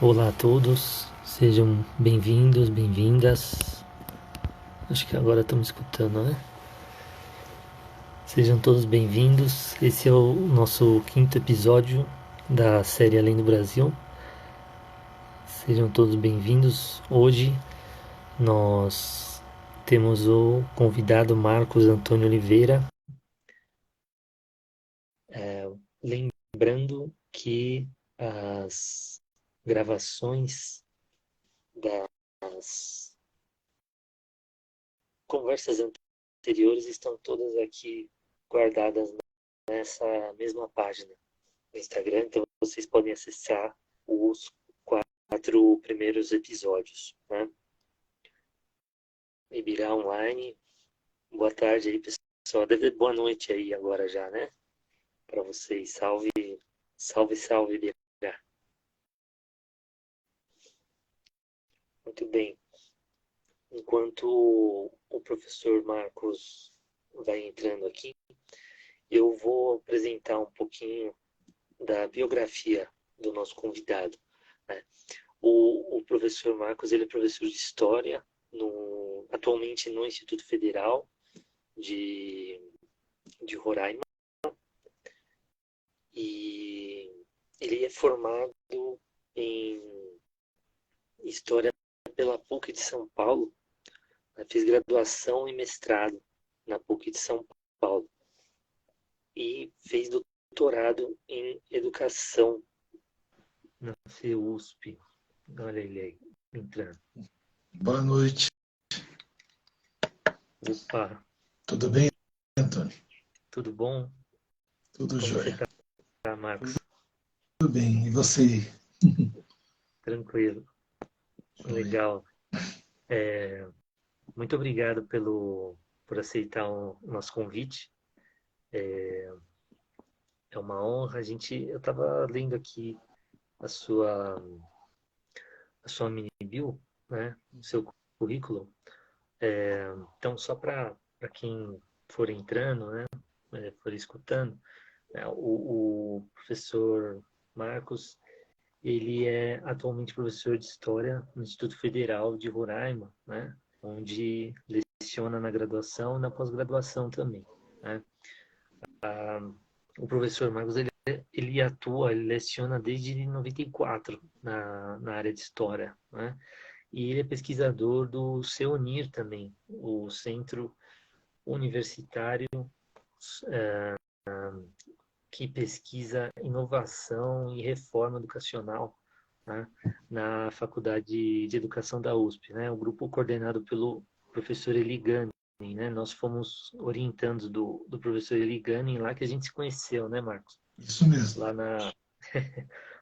Olá a todos, sejam bem-vindos, bem-vindas. Acho que agora estão me escutando, né? Sejam todos bem-vindos. Esse é o nosso quinto episódio da série Além do Brasil. Sejam todos bem-vindos. Hoje nós temos o convidado Marcos Antônio Oliveira. Lembrando que as gravações das conversas anteriores estão todas aqui guardadas nessa mesma página no Instagram, então vocês podem acessar os 4 primeiros episódios, né? Ibirá Online, boa tarde aí, pessoal. Boa noite aí agora já, né? Para vocês. Salve, salve, salve, Ibirá. Muito bem. Enquanto o professor Marcos vai entrando aqui, eu vou apresentar um pouquinho da biografia do nosso convidado, né? O professor Marcos, ele é professor de História atualmente no Instituto Federal de Roraima, e ele é formado em História pela PUC de São Paulo, né? Fez graduação e mestrado na PUC de São Paulo e fez doutorado em Educação na CEUSP. Olha ele aí, entrando. Boa noite. Opa, Tudo bem, Antônio? tudo bom? Tudo Como você jóia. tá, Marcos? Tudo bem. E você? Tranquilo, Jóia. legal. Muito obrigado por aceitar o nosso convite. É uma honra. Eu estava lendo aqui a sua, a sua mini bio, né? O seu currículo. Então, só para quem for entrando, né? For escutando, né? O professor Marcos, ele é atualmente professor de História no Instituto Federal de Roraima, né? Onde leciona na graduação e na pós-graduação também, né? O professor Marcos, ele atua, ele leciona desde 94 na área de História, né? E ele é pesquisador do CEUNIR também, o Centro Universitário que pesquisa inovação e reforma educacional, né? Na Faculdade de Educação da USP, né? O grupo coordenado pelo professor Eli Gani, né? Nós fomos orientandos do professor Eli Gani lá que a gente se conheceu, né, Marcos? Isso mesmo. Lá na,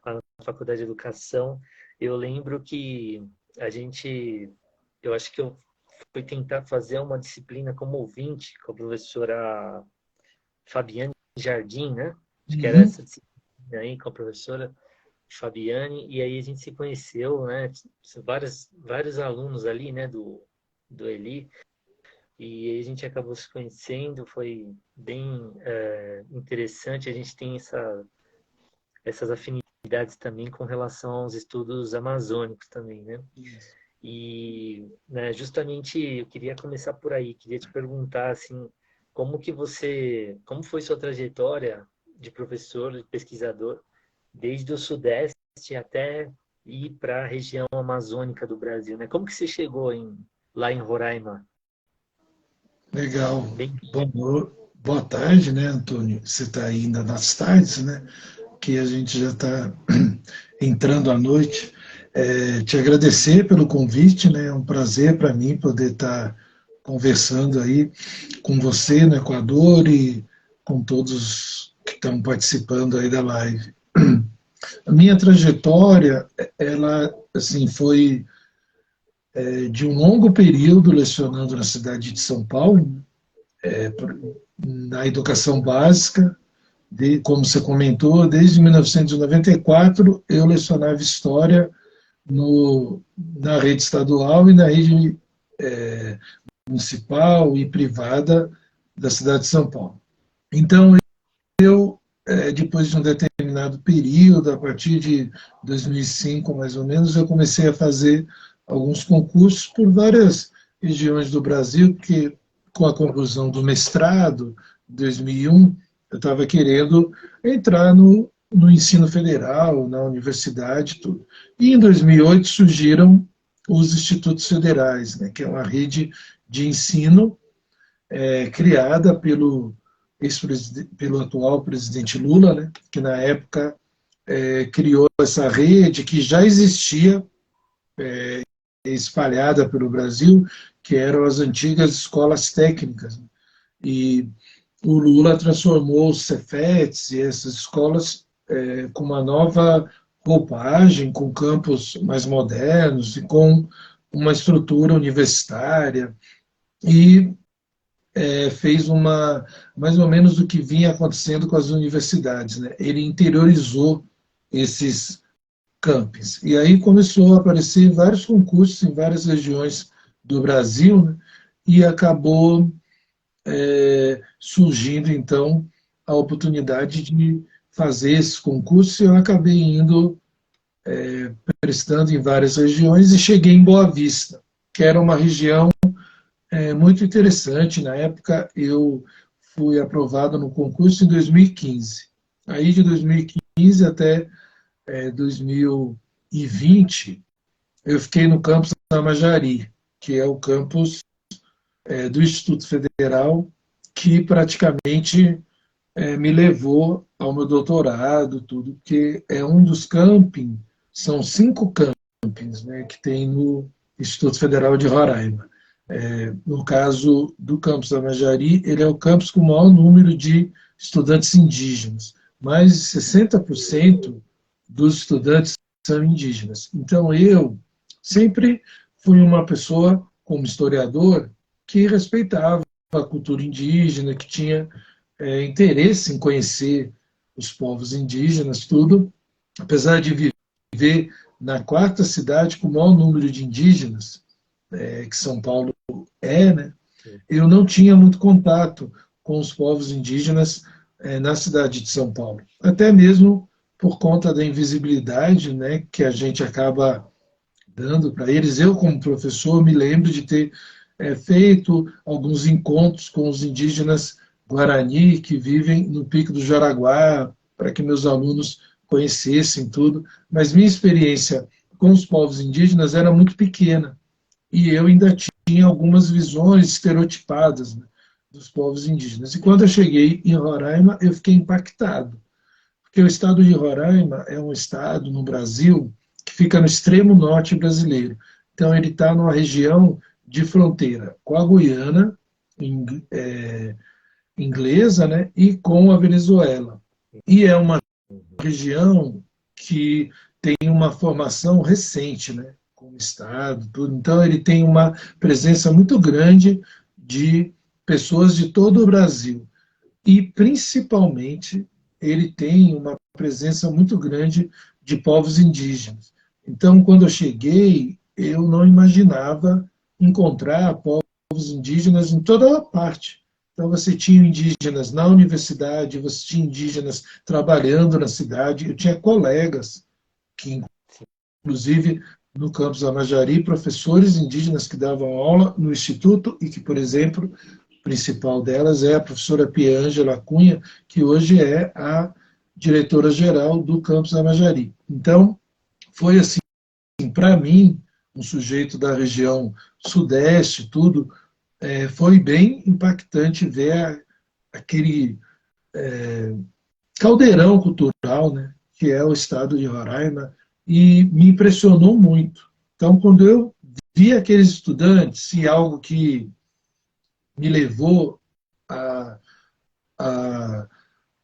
lá na Faculdade de Educação. Eu lembro que a gente, eu acho que eu fui tentar fazer uma disciplina como ouvinte com a professora Fabiane Jardim, né? Acho que era Uhum. essa disciplina aí com a professora Fabiane, e aí a gente se conheceu, né? Vários alunos ali, né, do Eli, e aí a gente acabou se conhecendo, foi bem interessante, a gente tem essas afinidades também com relação aos estudos amazônicos também, né? Isso. E, né, justamente eu queria começar por aí, queria te perguntar assim, como foi sua trajetória de professor, de pesquisador, desde o Sudeste até ir para a região amazônica do Brasil, né? Como que você chegou lá em Roraima? Legal. Bem, Boa tarde, né, Antônio? Você está ainda nas tardes, né? Que a gente já está entrando à noite. Te agradecer pelo convite, né? É um prazer para mim poder estar conversando aí com você no Equador e com todos que estão participando aí da live. A minha trajetória, ela assim foi de um longo período lecionando na cidade de São Paulo, na educação básica, como você comentou, desde 1994 eu lecionava História na rede estadual e na rede municipal e privada da cidade de São Paulo. Então, eu depois de um determinado período, a partir de 2005, mais ou menos, eu comecei a fazer alguns concursos por várias regiões do Brasil, que com a conclusão do mestrado, em 2001, eu estava querendo entrar no ensino federal, na universidade, tudo. E em 2008 surgiram os institutos federais, né, que é uma rede de ensino criada pelo atual presidente Lula, né, que na época criou essa rede que já existia espalhada pelo Brasil, que eram as antigas escolas técnicas. E o Lula transformou os Cefetes e essas escolas com uma nova roupagem, com campos mais modernos e com uma estrutura universitária, e fez mais ou menos o que vinha acontecendo com as universidades, né? Ele interiorizou esses campos. E aí começou a aparecer vários concursos em várias regiões do Brasil, né? E acabou surgindo, então, a oportunidade de fazer esses concursos, e eu acabei indo, prestando em várias regiões, e cheguei em Boa Vista, que era uma região muito interessante. Na época, eu fui aprovado no concurso em 2015. Aí, de 2015 até 2020, eu fiquei no campus Amajari, que é o campus do Instituto Federal, que praticamente me levou ao meu doutorado, tudo, porque é um dos campings, são 5 campings, né, que tem no Instituto Federal de Roraima. No caso do campus da Majari, ele é o campus com o maior número de estudantes indígenas. Mais de 60% dos estudantes são indígenas. Então, eu sempre fui uma pessoa, como historiador, que respeitava a cultura indígena, que tinha interesse em conhecer os povos indígenas, tudo. Apesar de viver na 4ª cidade com o maior número de indígenas, que São Paulo né? Eu não tinha muito contato com os povos indígenas na cidade de São Paulo. Até mesmo por conta da invisibilidade, né, que a gente acaba dando para eles. Eu, como professor, me lembro de ter feito alguns encontros com os indígenas Guarani que vivem no Pico do Jaraguá, para que meus alunos conhecessem tudo, mas minha experiência com os povos indígenas era muito pequena, e eu ainda tinha algumas visões estereotipadas, né, dos povos indígenas. E quando eu cheguei em Roraima, eu fiquei impactado, porque o estado de Roraima é um estado no Brasil que fica no extremo norte brasileiro. Então, ele está numa região de fronteira com a Guiana inglesa, né, e com a Venezuela. E é uma região que tem uma formação recente, né, como Estado, tudo. Então, ele tem uma presença muito grande de pessoas de todo o Brasil. E, principalmente, ele tem uma presença muito grande de povos indígenas. Então, quando eu cheguei, eu não imaginava encontrar povos indígenas em toda a parte. Então, você tinha indígenas na universidade, você tinha indígenas trabalhando na cidade. Eu tinha colegas que, inclusive, no campus Amajari, professores indígenas que davam aula no Instituto e que, por exemplo, a principal delas é a professora Piângela Cunha, que hoje é a diretora-geral do campus Amajari. Então, foi assim, para mim, um sujeito da região sudeste, tudo, foi bem impactante ver aquele caldeirão cultural, né, que é o estado de Roraima, e me impressionou muito. Então, quando eu vi aqueles estudantes, e algo que me levou a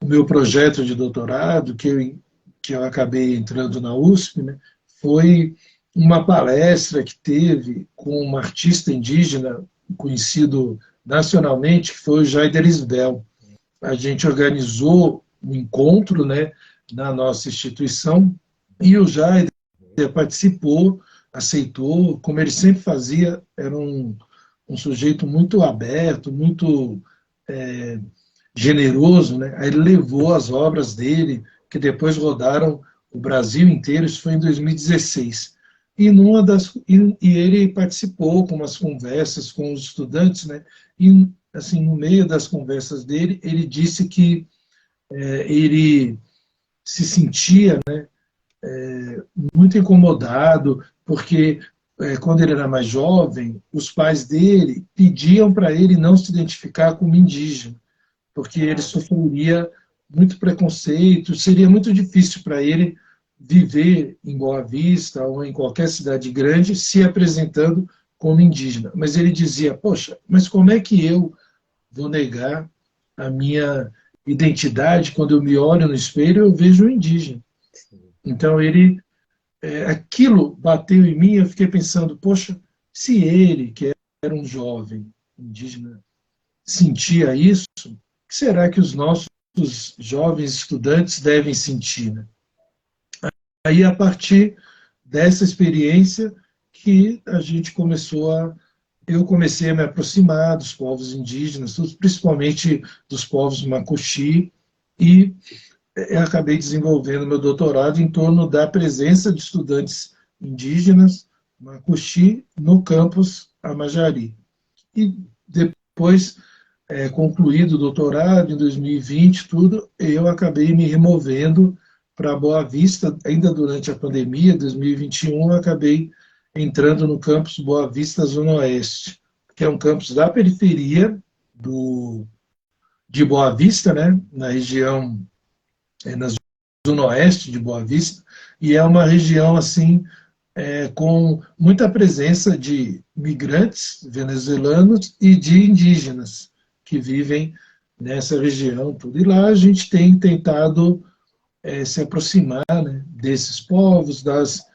o meu projeto de doutorado, que eu acabei entrando na USP, né, foi uma palestra que teve com uma artista indígena conhecido nacionalmente, que foi o Jaider Isbel. A gente organizou um encontro, né, na nossa instituição, e o Jaider participou, aceitou, como ele sempre fazia, era um sujeito muito aberto, muito generoso, né? Aí ele levou as obras dele, que depois rodaram o Brasil inteiro, isso foi em 2016. E ele participou com umas conversas com os estudantes, né? E assim, no meio das conversas dele, ele disse que ele se sentia muito incomodado, porque quando ele era mais jovem, os pais dele pediam para ele não se identificar como indígena, porque ele sofreria muito preconceito, seria muito difícil para ele viver em Boa Vista ou em qualquer cidade grande se apresentando como indígena. Mas ele dizia, poxa, mas como é que eu vou negar a minha identidade quando eu me olho no espelho e eu vejo um indígena? Então aquilo bateu em mim, eu fiquei pensando, poxa, se ele, que era um jovem indígena, sentia isso, o que será que os nossos jovens estudantes devem sentir? Né? Aí, a partir dessa experiência, que a gente eu comecei a me aproximar dos povos indígenas, principalmente dos povos Macuxi, e eu acabei desenvolvendo meu doutorado em torno da presença de estudantes indígenas Macuxi no campus Amajari. E depois, concluído o doutorado, em 2020, tudo, eu acabei me removendo para Boa Vista, ainda durante a pandemia, 2021, eu acabei entrando no campus Boa Vista Zona Oeste, que é um campus da periferia de Boa Vista, né, na região, na Zona Oeste de Boa Vista, e é uma região assim com muita presença de migrantes venezuelanos e de indígenas que vivem nessa região. Tudo. E lá a gente tem tentado se aproximar, né, desses povos, das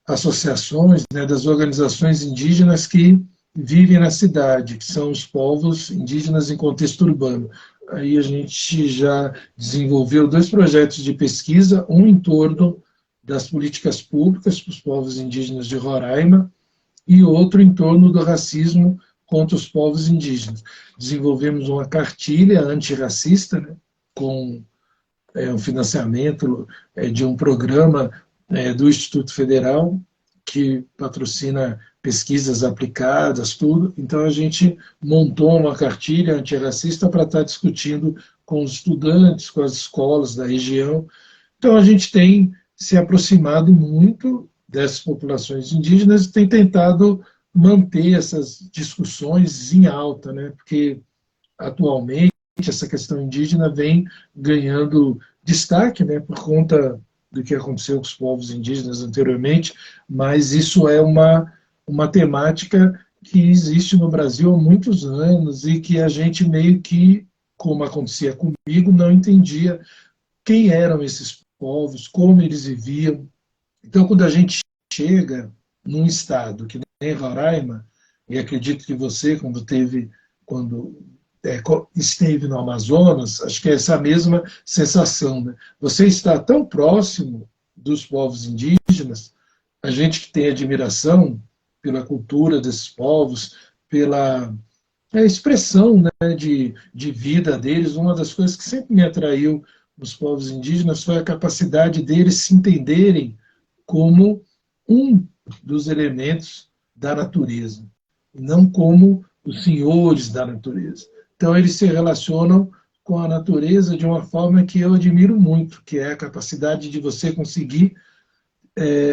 associações, né, das organizações indígenas que vivem na cidade, que são os povos indígenas em contexto urbano. Aí a gente já desenvolveu 2 projetos de pesquisa, um em torno das políticas públicas para os povos indígenas de Roraima e outro em torno do racismo contra os povos indígenas. Desenvolvemos uma cartilha antirracista, né, com um financiamento de um programa do Instituto Federal, que patrocina pesquisas aplicadas, tudo. Então, a gente montou uma cartilha antirracista para estar discutindo com os estudantes, com as escolas da região. Então, a gente tem se aproximado muito dessas populações indígenas e tem tentado manter essas discussões em alta, né? Porque, atualmente, essa questão indígena vem ganhando destaque, né, por conta do que aconteceu com os povos indígenas anteriormente, mas isso é uma temática que existe no Brasil há muitos anos e que a gente meio que, como acontecia comigo, não entendia quem eram esses povos, como eles viviam. Então, quando a gente chega num estado que nem Roraima, e acredito que você, quando esteve no Amazonas, acho que é essa mesma sensação. Né? Você está tão próximo dos povos indígenas, a gente que tem admiração pela cultura desses povos, pela expressão, né, de vida deles, uma das coisas que sempre me atraiu nos povos indígenas foi a capacidade deles se entenderem como um dos elementos da natureza, e não como os senhores da natureza. Então, eles se relacionam com a natureza de uma forma que eu admiro muito, que é a capacidade de você conseguir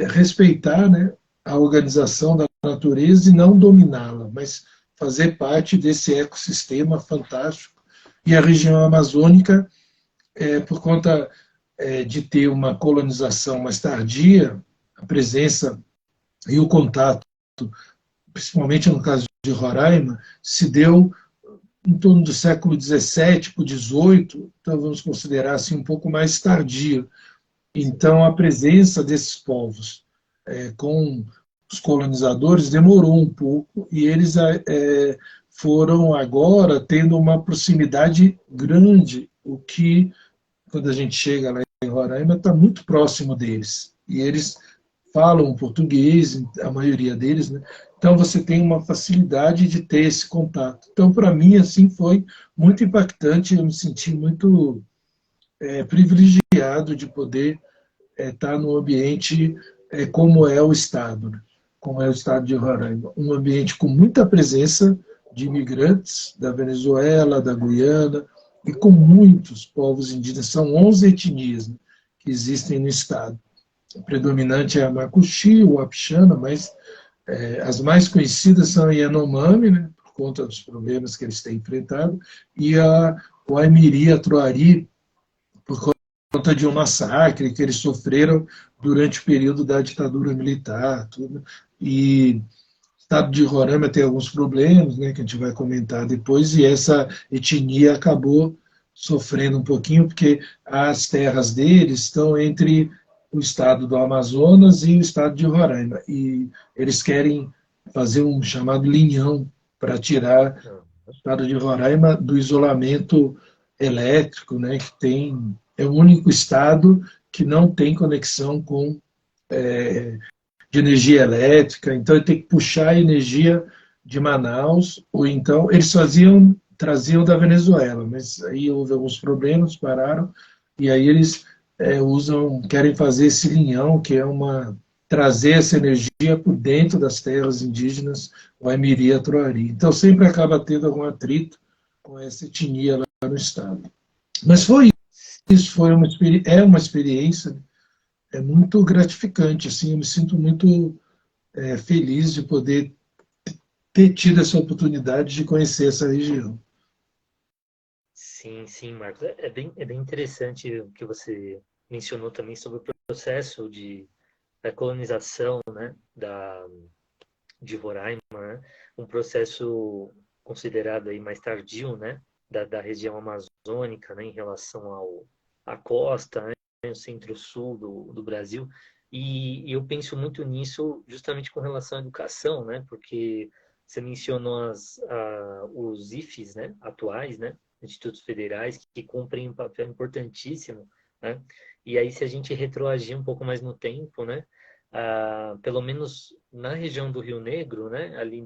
respeitar, né, a organização da natureza e não dominá-la, mas fazer parte desse ecossistema fantástico. E a região amazônica, por conta de ter uma colonização mais tardia, a presença e o contato, principalmente no caso de Roraima, se deu em torno do século XVII para o XVIII, então vamos considerar assim um pouco mais tardio. Então a presença desses povos com os colonizadores demorou um pouco e eles foram agora tendo uma proximidade grande, o que, quando a gente chega lá em Roraima, está muito próximo deles. E eles falam português, a maioria deles, né? Então você tem uma facilidade de ter esse contato. Então, para mim, assim, foi muito impactante, eu me senti muito privilegiado de poder estar num ambiente como é o Estado, né? Como é o Estado de Roraima. Um ambiente com muita presença de imigrantes da Venezuela, da Guiana, e com muitos povos indígenas. São 11 etnias, né, que existem no Estado. A predominante é a Macuxi, o Apixana, mas as mais conhecidas são a Yanomami, né, por conta dos problemas que eles têm enfrentado, e o Aimiri, a Troari, por conta de um massacre que eles sofreram durante o período da ditadura militar. Tudo. E o estado de Roraima tem alguns problemas, né, que a gente vai comentar depois, e essa etnia acabou sofrendo um pouquinho, porque as terras deles estão entre o estado do Amazonas e o estado de Roraima, e eles querem fazer um chamado linhão para tirar o estado de Roraima do isolamento elétrico, né, que tem, é o único estado que não tem conexão com de energia elétrica, então ele tem que puxar a energia de Manaus, ou então eles traziam da Venezuela, mas aí houve alguns problemas, pararam, e aí eles querem fazer esse linhão, que é trazer essa energia por dentro das terras indígenas, o Aimiri e a Troari. Então sempre acaba tendo algum atrito com essa etnia lá no estado. Mas foi isso, é uma experiência muito gratificante, assim, eu me sinto muito feliz de poder ter tido essa oportunidade de conhecer essa região. Sim, sim, Marcos. É bem interessante o que você mencionou também sobre o processo da colonização, né, de Roraima, né? Um processo considerado aí mais tardio, né, da região amazônica, né, em relação à costa, né, o centro-sul do Brasil. E eu penso muito nisso justamente com relação à educação, né, porque você mencionou os IFES, né, atuais, né, institutos federais, que cumprem um papel importantíssimo, né? E aí, se a gente retroagir um pouco mais no tempo, né, pelo menos na região do Rio Negro, né, ali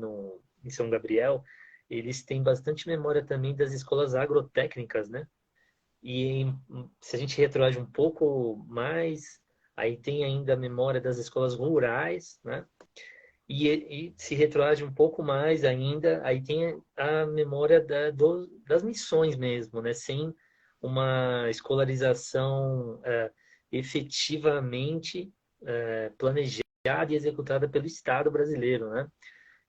em São Gabriel, eles têm bastante memória também das escolas agrotécnicas, né? E se a gente retroage um pouco mais, aí tem ainda a memória das escolas rurais, né? E se retroage um pouco mais ainda, aí tem a memória das missões mesmo, né? Sem uma escolarização efetivamente planejada e executada pelo Estado brasileiro, né?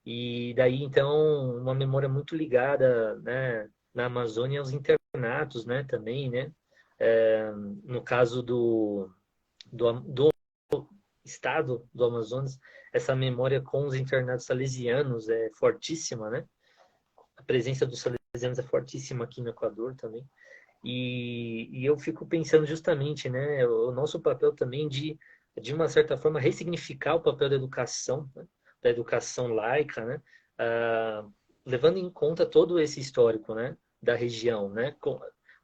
E daí, então, uma memória muito ligada, né, na Amazônia aos internatos, né, também, né? No caso do estado do Amazonas, essa memória com os internatos salesianos é fortíssima, né? A presença dos salesianos é fortíssima aqui no Equador também. E eu fico pensando justamente, né, o nosso papel também de uma certa forma, ressignificar o papel né, da educação laica, né, levando em conta todo esse histórico, né, da região, né,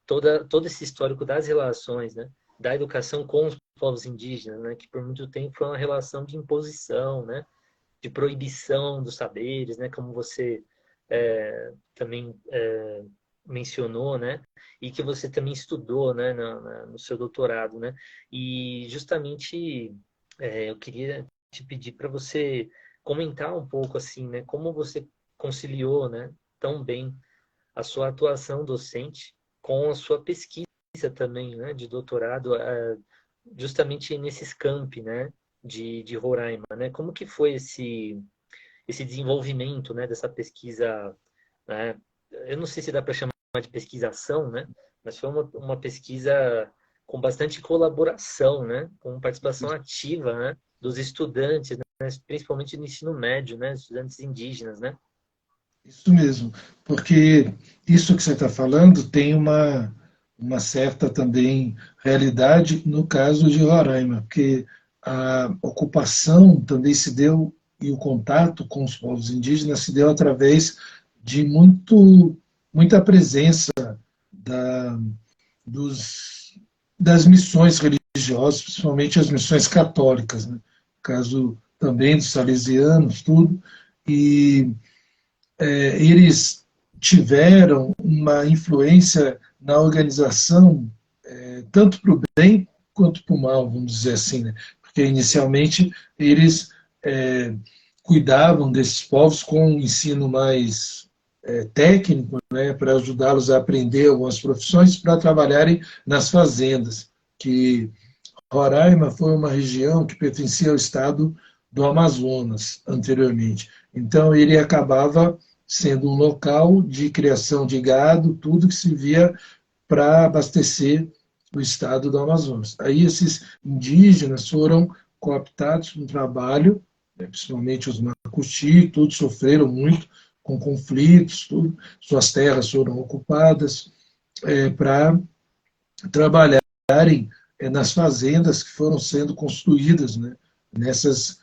todo esse histórico das relações, né, da educação com os povos indígenas, né, que por muito tempo foi uma relação de imposição, né, de proibição dos saberes, né, como você também mencionou, né, e que você também estudou, né, no seu doutorado, né, e justamente eu queria te pedir para você comentar um pouco assim, né, como você conciliou, né, tão bem a sua atuação docente com a sua pesquisa também, né, de doutorado, justamente nesses campi, né, de Roraima, né, como que foi esse desenvolvimento, né, dessa pesquisa, né, eu não sei se dá para chamar de pesquisação, né, mas foi uma pesquisa com bastante colaboração, né, com participação ativa, né, dos estudantes, né, principalmente no ensino médio, né, estudantes indígenas, né? Isso mesmo, porque isso que você está falando tem uma certa também realidade no caso de Roraima, porque a ocupação também se deu e o contato com os povos indígenas se deu através de muita presença da, das missões religiosas, principalmente as missões católicas, né? caso também dos salesianos, tudo, e eles tiveram uma influência na organização, tanto para o bem quanto para o mal, vamos dizer assim, né? Porque inicialmente eles cuidavam desses povos com um ensino mais técnico, né, para ajudá-los a aprender algumas profissões para trabalharem nas fazendas, que Roraima foi uma região que pertencia ao estado do Amazonas anteriormente. Então ele acabava sendo um local de criação de gado, tudo que servia para abastecer o estado do Amazonas. Aí esses indígenas foram cooptados para um trabalho, principalmente os Macuxi, todos sofreram muito com conflitos, tudo, suas terras foram ocupadas para trabalharem nas fazendas que foram sendo construídas, né, nessas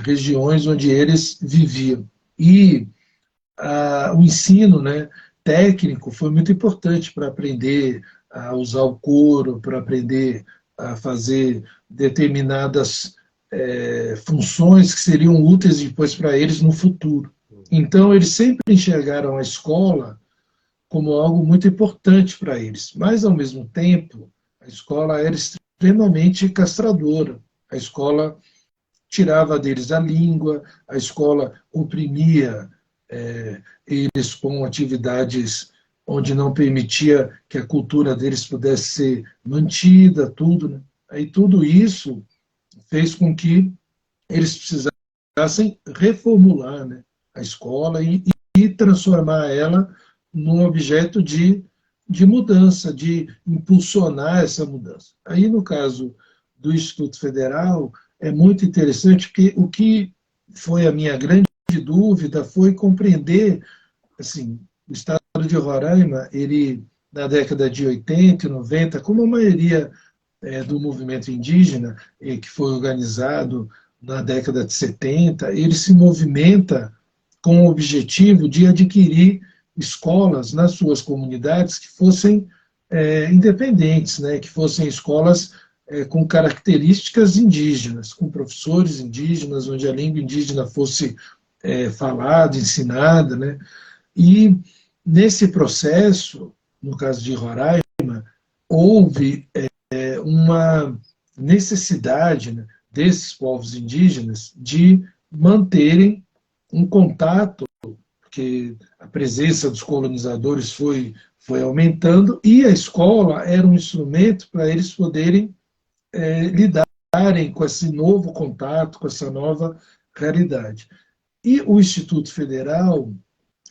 regiões onde eles viviam. E o ensino, né, técnico foi muito importante para aprender a usar o couro, para aprender a fazer determinadas funções que seriam úteis depois para eles no futuro. Então, eles sempre enxergaram a escola como algo muito importante para eles, mas, ao mesmo tempo, a escola era extremamente castradora. A escola tirava deles a língua, a escola oprimia eles com atividades onde não permitia que a cultura deles pudesse ser mantida, tudo, né? Aí tudo isso fez com que eles precisassem reformular, né, a escola e transformar ela num objeto de mudança, de impulsionar essa mudança. Aí, no caso do Instituto Federal, é muito interessante, porque o que foi a minha grande dúvida foi compreender, assim, o estado de Roraima, ele, na década de 80 e 90, como a maioria do movimento indígena, que foi organizado na década de 70, ele se movimenta com o objetivo de adquirir escolas nas suas comunidades que fossem independentes, né, que fossem escolas com características indígenas, com professores indígenas, onde a língua indígena fosse falada, ensinada, né? E nesse processo, no caso de Roraima, houve uma necessidade, né, desses povos indígenas de manterem um contato, porque a presença dos colonizadores foi aumentando, e a escola era um instrumento para eles poderem lidarem com esse novo contato, com essa nova realidade. E o Instituto Federal,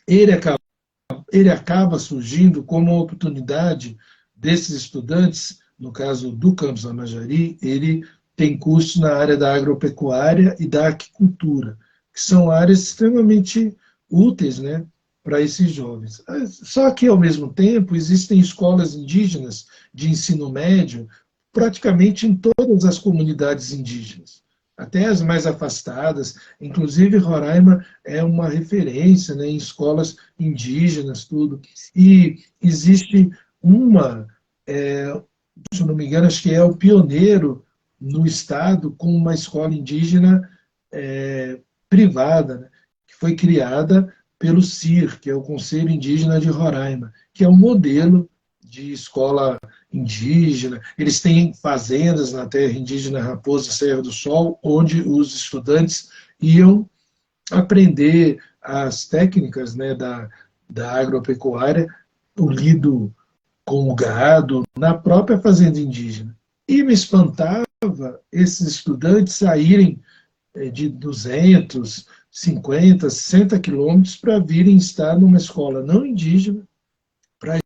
ele acaba surgindo como uma oportunidade desses estudantes, no caso do campus Amajari, ele tem cursos na área da agropecuária e da aquicultura, que são áreas extremamente úteis, né, para esses jovens. Só que, ao mesmo tempo, existem escolas indígenas de ensino médio praticamente em todas as comunidades indígenas, até as mais afastadas. Inclusive, Roraima é uma referência, né, em escolas indígenas, tudo. E existe uma, se eu não me engano, acho que é o pioneiro no estado com uma escola indígena privada, né, que foi criada pelo CIR, que é o Conselho Indígena de Roraima, que é um modelo de escola indígena. Eles têm fazendas na terra indígena Raposa e Serra do Sol, onde os estudantes iam aprender as técnicas, né, da agropecuária, o lido com o gado, na própria fazenda indígena. E me espantava esses estudantes saírem de 250, 60 quilômetros para virem estar numa escola não indígena, para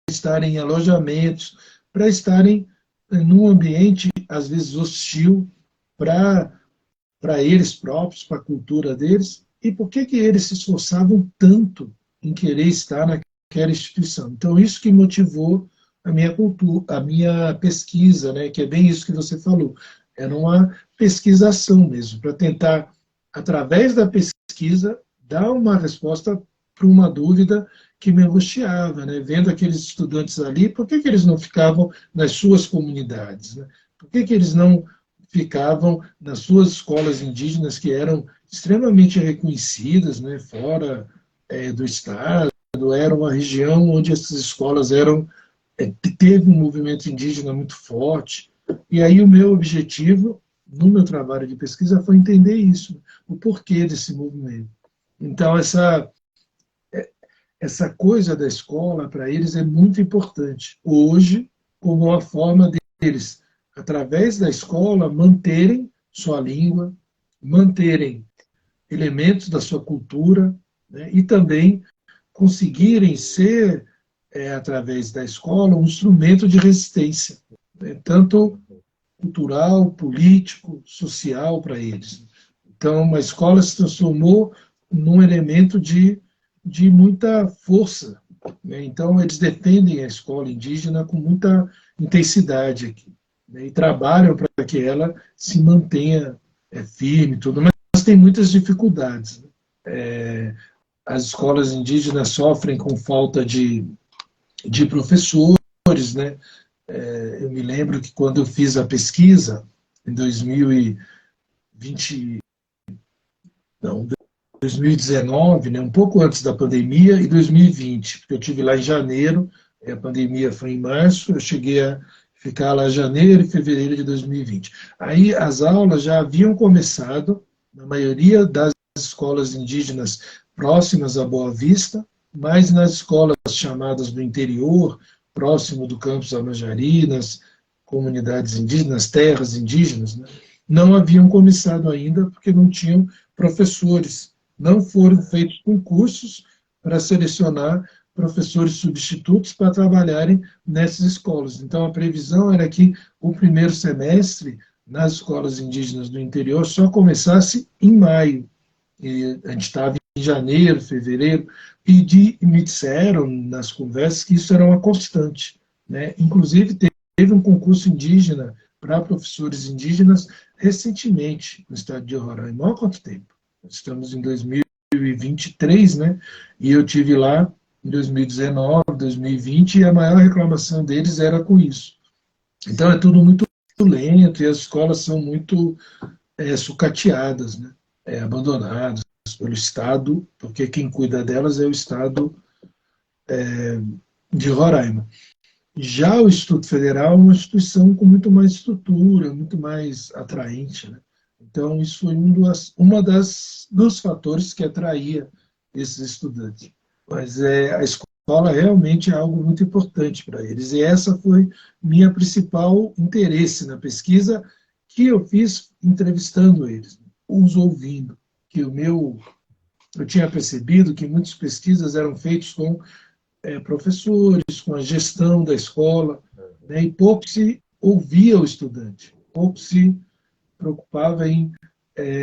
estarem em alojamentos, para estarem num ambiente, às vezes, hostil para eles próprios, para a cultura deles. E por que eles se esforçavam tanto em querer estar naquela instituição? Então, isso que motivou a minha cultura, a minha pesquisa, né, que é bem isso que você falou. Era uma pesquisação mesmo, para tentar, através da pesquisa, dar uma resposta para uma dúvida que me angustiava, né? Vendo aqueles estudantes ali, por que eles não ficavam nas suas comunidades? Né? Por que eles não ficavam nas suas escolas indígenas, que eram extremamente reconhecidas, né, fora do estado. Era uma região onde essas escolas eram teve um movimento indígena muito forte. E aí o meu objetivo, no meu trabalho de pesquisa, foi entender isso, o porquê desse movimento. Então, essa coisa da escola, para eles, é muito importante. Hoje, como uma forma deles, através da escola, manterem sua língua, manterem elementos da sua cultura, né, e também conseguirem ser, através da escola, um instrumento de resistência, né, tanto cultural, político, social para eles. Então, a escola se transformou num elemento de muita força, né? Então, eles defendem a escola indígena com muita intensidade aqui, né? E trabalham para que ela se mantenha firme, tudo, mas tem muitas dificuldades, né? As escolas indígenas sofrem com falta de professores, né? Eu me lembro que quando eu fiz a pesquisa, em 2020, não, 2019, né, um pouco antes da pandemia, e 2020, porque eu tive lá em janeiro, a pandemia foi em março, eu cheguei a ficar lá em janeiro e fevereiro de 2020. Aí as aulas já haviam começado, na maioria das escolas indígenas próximas a Boa Vista, mas nas escolas chamadas do interior, próximo do campus Amajari, nas comunidades indígenas, terras indígenas, né, não haviam começado ainda porque não tinham professores. Não foram feitos concursos para selecionar professores substitutos para trabalharem nessas escolas. Então, a previsão era que o primeiro semestre nas escolas indígenas do interior só começasse em maio. E a gente estava em janeiro, fevereiro, e me disseram nas conversas que isso era uma constante, né? Inclusive, teve um concurso indígena para professores indígenas recentemente no estado de Roraima. Há quanto tempo? Estamos em 2023, né? E eu tive lá em 2019, 2020, e a maior reclamação deles era com isso. Então é tudo muito lento e as escolas são muito sucateadas, né? Abandonadas pelo Estado, porque quem cuida delas é o Estado de Roraima. Já o Instituto Federal é uma instituição com muito mais estrutura, muito mais atraente, né? Então, isso foi dos fatores que atraía esses estudantes. Mas a escola realmente é algo muito importante para eles. E essa foi minha principal interesse na pesquisa que eu fiz entrevistando eles, os ouvindo. Que eu tinha percebido que muitas pesquisas eram feitas com professores, com a gestão da escola, né, e pouco se ouvia o estudante, pouco se preocupava em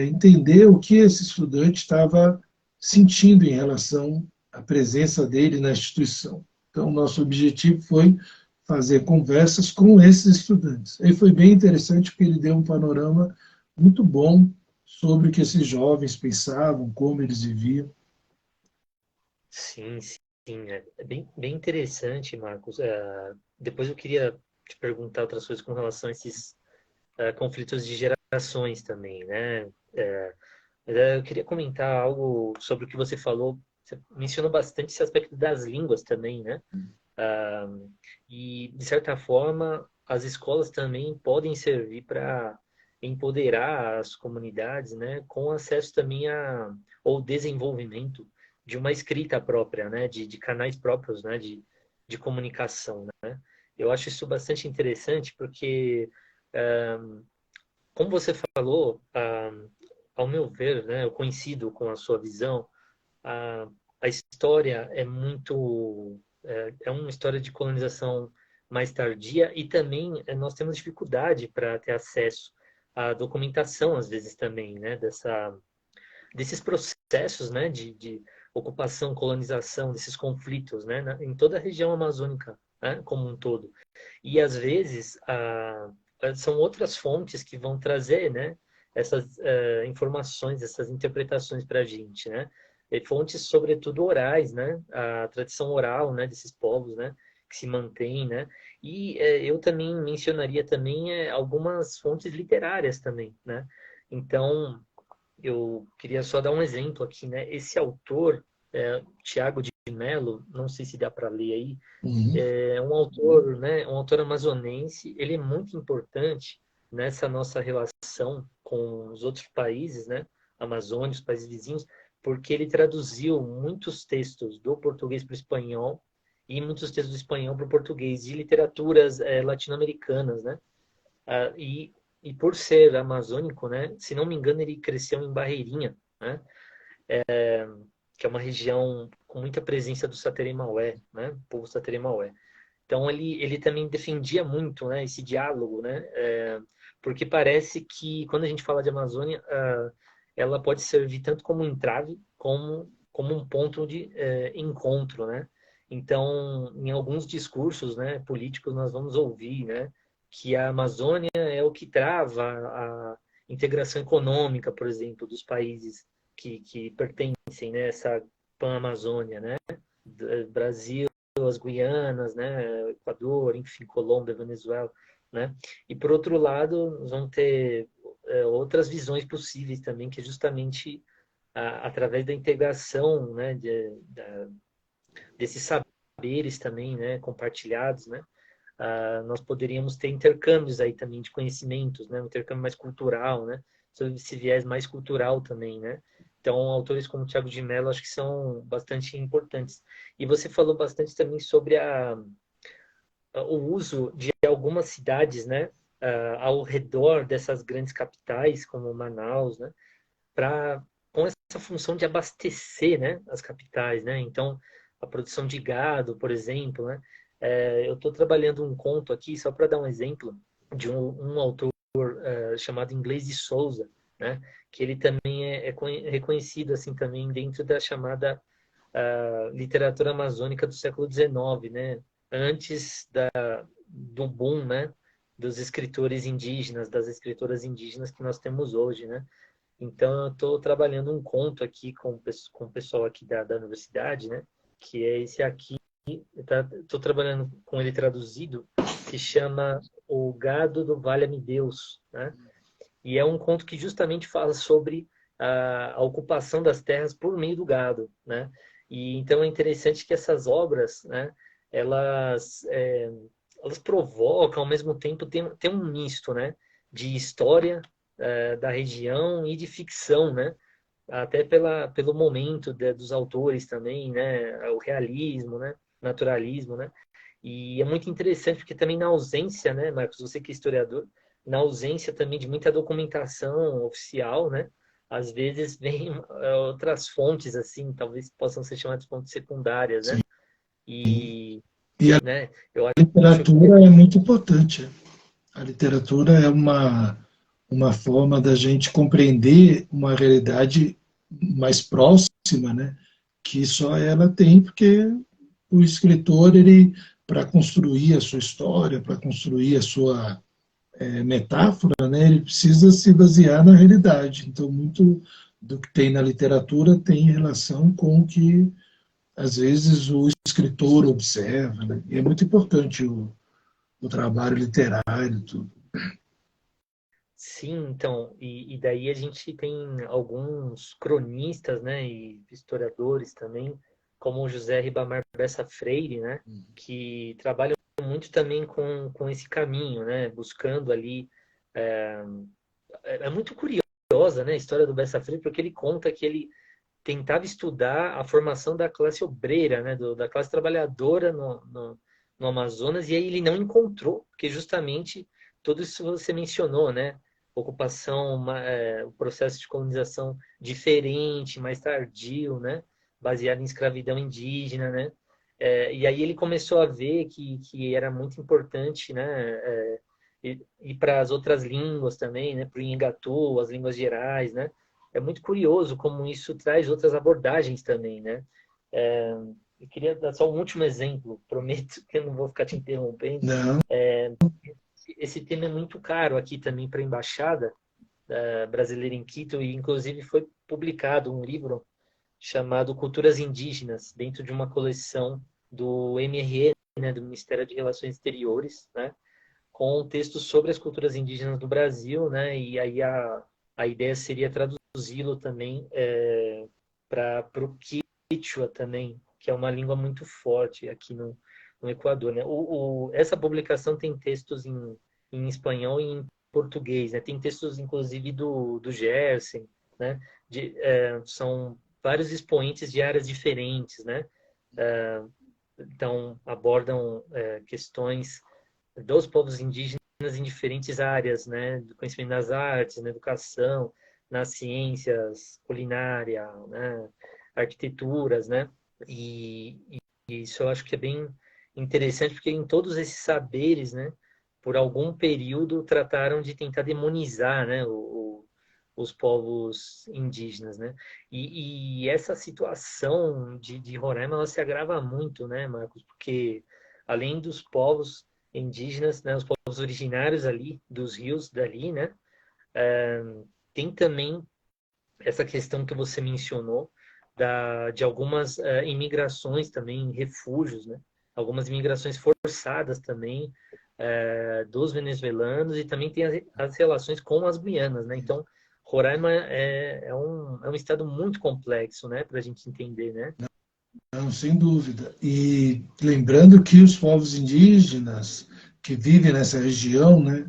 entender o que esse estudante estava sentindo em relação à presença dele na instituição. Então, nosso objetivo foi fazer conversas com esses estudantes. E foi bem interessante porque ele deu um panorama muito bom sobre o que esses jovens pensavam, como eles viviam. Sim, sim, é bem interessante, Marcos. Depois eu queria te perguntar outras coisas com relação a esses conflitos de gerações também, né? Mas eu queria comentar algo sobre o que você falou. Você mencionou bastante esse aspecto das línguas também, né? Ah, e, de certa forma, as escolas também podem servir para empoderar as comunidades, né, com acesso também ao desenvolvimento de uma escrita própria, né, de canais próprios, né, de comunicação, né. Eu acho isso bastante interessante porque, ah, como você falou, ao meu ver, né, eu coincido com a sua visão, a, a história é muito é uma história de colonização mais tardia e também nós temos dificuldade para ter acesso à documentação às vezes também, né, desses processos, né, de ocupação, colonização, desses conflitos, né, em toda a região amazônica, né, como um todo. E às vezes são outras fontes que vão trazer, né, essas informações, essas interpretações para a gente, né? E fontes, sobretudo, orais, né? A tradição oral, né, desses povos, né, que se mantém, né? E eu também mencionaria também algumas fontes literárias também, né? Então, eu queria só dar um exemplo aqui, né? Esse autor, Tiago de Mello, não sei se dá para ler aí, Uhum. é um autor, né? Um autor amazonense. Ele é muito importante nessa nossa relação com os outros países, né? Amazônia, os países vizinhos, porque ele traduziu muitos textos do português para o espanhol e muitos textos do espanhol para o português, de literaturas latino-americanas, né? Ah, e por ser amazônico, né? Se não me engano, ele cresceu em Barreirinha, né? Que é uma região com muita presença do Sateremaué, né? O povo Sateremaué. Então ele também defendia muito, né, esse diálogo, né, porque parece que quando a gente fala de Amazônia, ela pode servir tanto como um entrave como um ponto de encontro, né? Então, em alguns discursos, né, políticos, nós vamos ouvir, né, que a Amazônia é o que trava a integração econômica, por exemplo, dos países que pertencem, né, a essa Pan-Amazônia, né? Brasil, as Guianas, né, Equador, enfim, Colômbia, Venezuela, né? E por outro lado, nós vamos ter outras visões possíveis também, que é justamente através da integração, né, desses saberes também, né, compartilhados, né? Nós poderíamos ter intercâmbios aí também de conhecimentos, né? Um intercâmbio mais cultural, né? Sobre esse viés mais cultural também, né? Então, autores como Tiago de Mello acho que são bastante importantes. E você falou bastante também sobre o uso de algumas cidades, né? Ao redor dessas grandes capitais, como Manaus, né? Para com essa função de abastecer, né? As capitais, né? Então, a produção de gado, por exemplo, né? Eu estou trabalhando um conto aqui, só para dar um exemplo, de um autor chamado Inglês de Souza, né? Que ele também é reconhecido assim também dentro da chamada literatura amazônica do século XIX, né? Antes do boom, né? Dos escritores indígenas, das escritoras indígenas que nós temos hoje, né? Então, eu estou trabalhando um conto aqui com o pessoal aqui da universidade, né? Que é esse aqui. Estou trabalhando com ele traduzido, que chama O Gado do Valha-me Deus, né? E é um conto que justamente fala sobre a ocupação das terras por meio do gado, né? E então é interessante que essas obras, né? Elas, elas provocam, ao mesmo tempo, tem um misto, né? De história da região e de ficção, né? Até pelo momento dos autores também, né? O realismo, né? Naturalismo, né? E é muito interessante porque também na ausência, né, Marcos, você que é historiador, na ausência também de muita documentação oficial, né? Às vezes vem outras fontes assim, talvez possam ser chamadas de fontes secundárias, né? Sim. E, E a né, eu acho que literatura é muito importante. A literatura é uma forma da gente compreender uma realidade mais próxima, né? Que só ela tem, porque o escritor, ele, para construir a sua história, para construir a sua metáfora, né, ele precisa se basear na realidade. Então, muito do que tem na literatura tem relação com o que, às vezes, o escritor observa. Né? E é muito importante o trabalho literário, tudo. sim, então, e daí a gente tem alguns cronistas, né, e historiadores também, como o José Ribamar Bessa Freire, né, que trabalham muito também com esse caminho, né, buscando ali. É, é muito curiosa, né, a história do Bessa Freire, porque ele conta que ele tentava estudar a formação da classe obreira, né, da classe trabalhadora no Amazonas, e aí ele não encontrou, porque justamente tudo isso você mencionou, né? Ocupação, o processo de colonização diferente, mais tardio, né? Baseado em escravidão indígena, né? E aí ele começou a ver que era muito importante, né? Ir para as outras línguas também, né? Para o Ingatu, as línguas gerais, né? É muito curioso como isso traz outras abordagens também, né? É, eu queria dar só um último exemplo, prometo que eu não vou ficar te interrompendo. Não, Esse tema é muito caro aqui também para a Embaixada Brasileira em Quito, e inclusive foi publicado um livro chamado Culturas Indígenas, dentro de uma coleção do MRE, né, do Ministério de Relações Exteriores, né, com um texto sobre as culturas indígenas do Brasil, né, e aí a ideia seria traduzi-lo também para o Quechua também, que é uma língua muito forte aqui no Equador, né. Essa publicação tem textos em espanhol e em português, né, tem textos inclusive do Gerson, né, são vários expoentes de áreas diferentes, né, então abordam questões dos povos indígenas em diferentes áreas, né, do conhecimento das artes, na educação, nas ciências, culinária, né, arquiteturas, né, e isso eu acho que é bem interessante, porque em todos esses saberes, né, por algum período trataram de tentar demonizar, né, os povos indígenas, né? E essa situação de Roraima ela se agrava muito, né, Marcos? Porque além dos povos indígenas, né, os povos originários ali dos rios dali, né, tem também essa questão que você mencionou de algumas imigrações também, refúgios, né? Algumas imigrações forçadas também dos venezuelanos e também tem as relações com as Guianas, né? Então, Roraima é um estado muito complexo, né? Para a gente entender, né? Não, sem dúvida. E lembrando que os povos indígenas que vivem nessa região, né,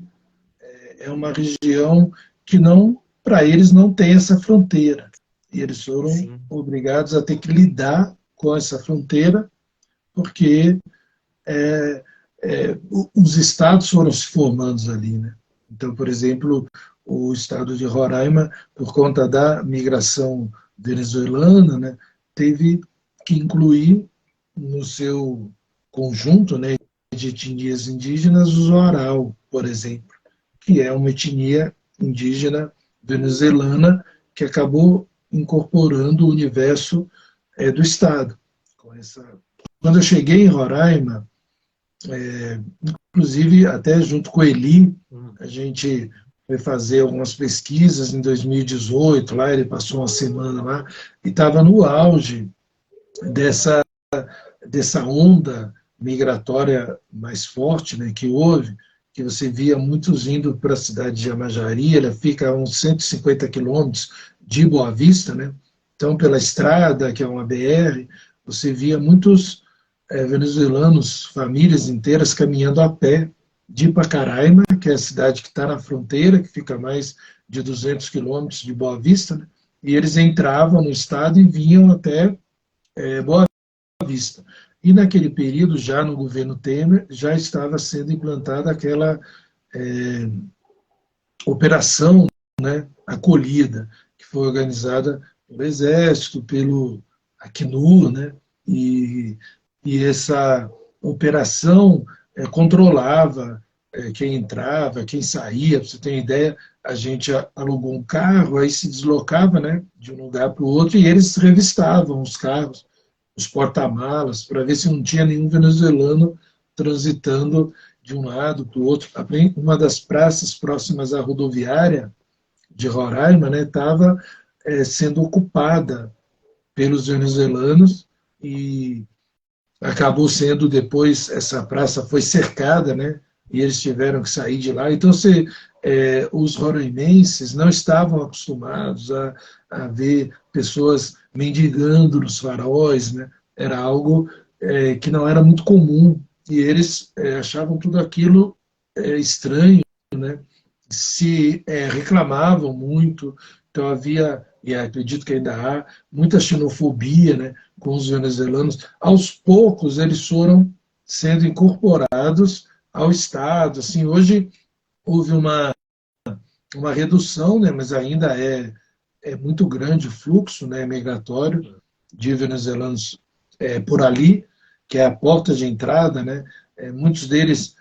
é uma região que não, para eles não tem essa fronteira. E eles foram Sim, obrigados a ter que lidar com essa fronteira, porque os estados foram se formando ali, né? Então, por exemplo, o estado de Roraima, por conta da migração venezuelana, né, teve que incluir no seu conjunto, né, de etnias indígenas o Zoral, por exemplo, que é uma etnia indígena venezuelana que acabou incorporando o universo do Estado. Quando eu cheguei em Roraima, inclusive até junto com o Eli, a gente foi fazer algumas pesquisas em 2018, lá ele passou uma semana lá, e estava no auge dessa onda migratória mais forte, né, que houve, que você via muitos indo para a cidade de Amajari, ela fica a uns 150 quilômetros de Boa Vista, né? Então, pela estrada, que é uma BR, você via muitos venezuelanos, famílias inteiras caminhando a pé de Pacaraima, que é a cidade que está na fronteira, que fica a mais de 200 quilômetros de Boa Vista, né? E eles entravam no estado e vinham até Boa Vista. E naquele período, já no governo Temer, já estava sendo implantada aquela operação, né, acolhida, que foi organizada pelo Exército, pelo Acnur, né, e essa operação controlava quem entrava, quem saía. Para você ter uma ideia, a gente alugou um carro, aí se deslocava, né, de um lugar para o outro, e eles revistavam os carros, os porta-malas, para ver se não tinha nenhum venezuelano transitando de um lado para o outro. Uma das praças próximas à rodoviária de Roraima estava sendo ocupada pelos venezuelanos e acabou sendo depois, essa praça foi cercada, né? E eles tiveram que sair de lá. Então, os roraimenses não estavam acostumados a ver pessoas mendigando nos faróis, né? Era algo que não era muito comum, e eles achavam tudo aquilo estranho, né? Se reclamavam muito, então havia, e acredito que ainda há, muita xenofobia, né, com os venezuelanos. Aos poucos eles foram sendo incorporados ao Estado. Assim, hoje houve uma redução, né, mas ainda é muito grande o fluxo, né, migratório de venezuelanos por ali, que é a porta de entrada, né, muitos deles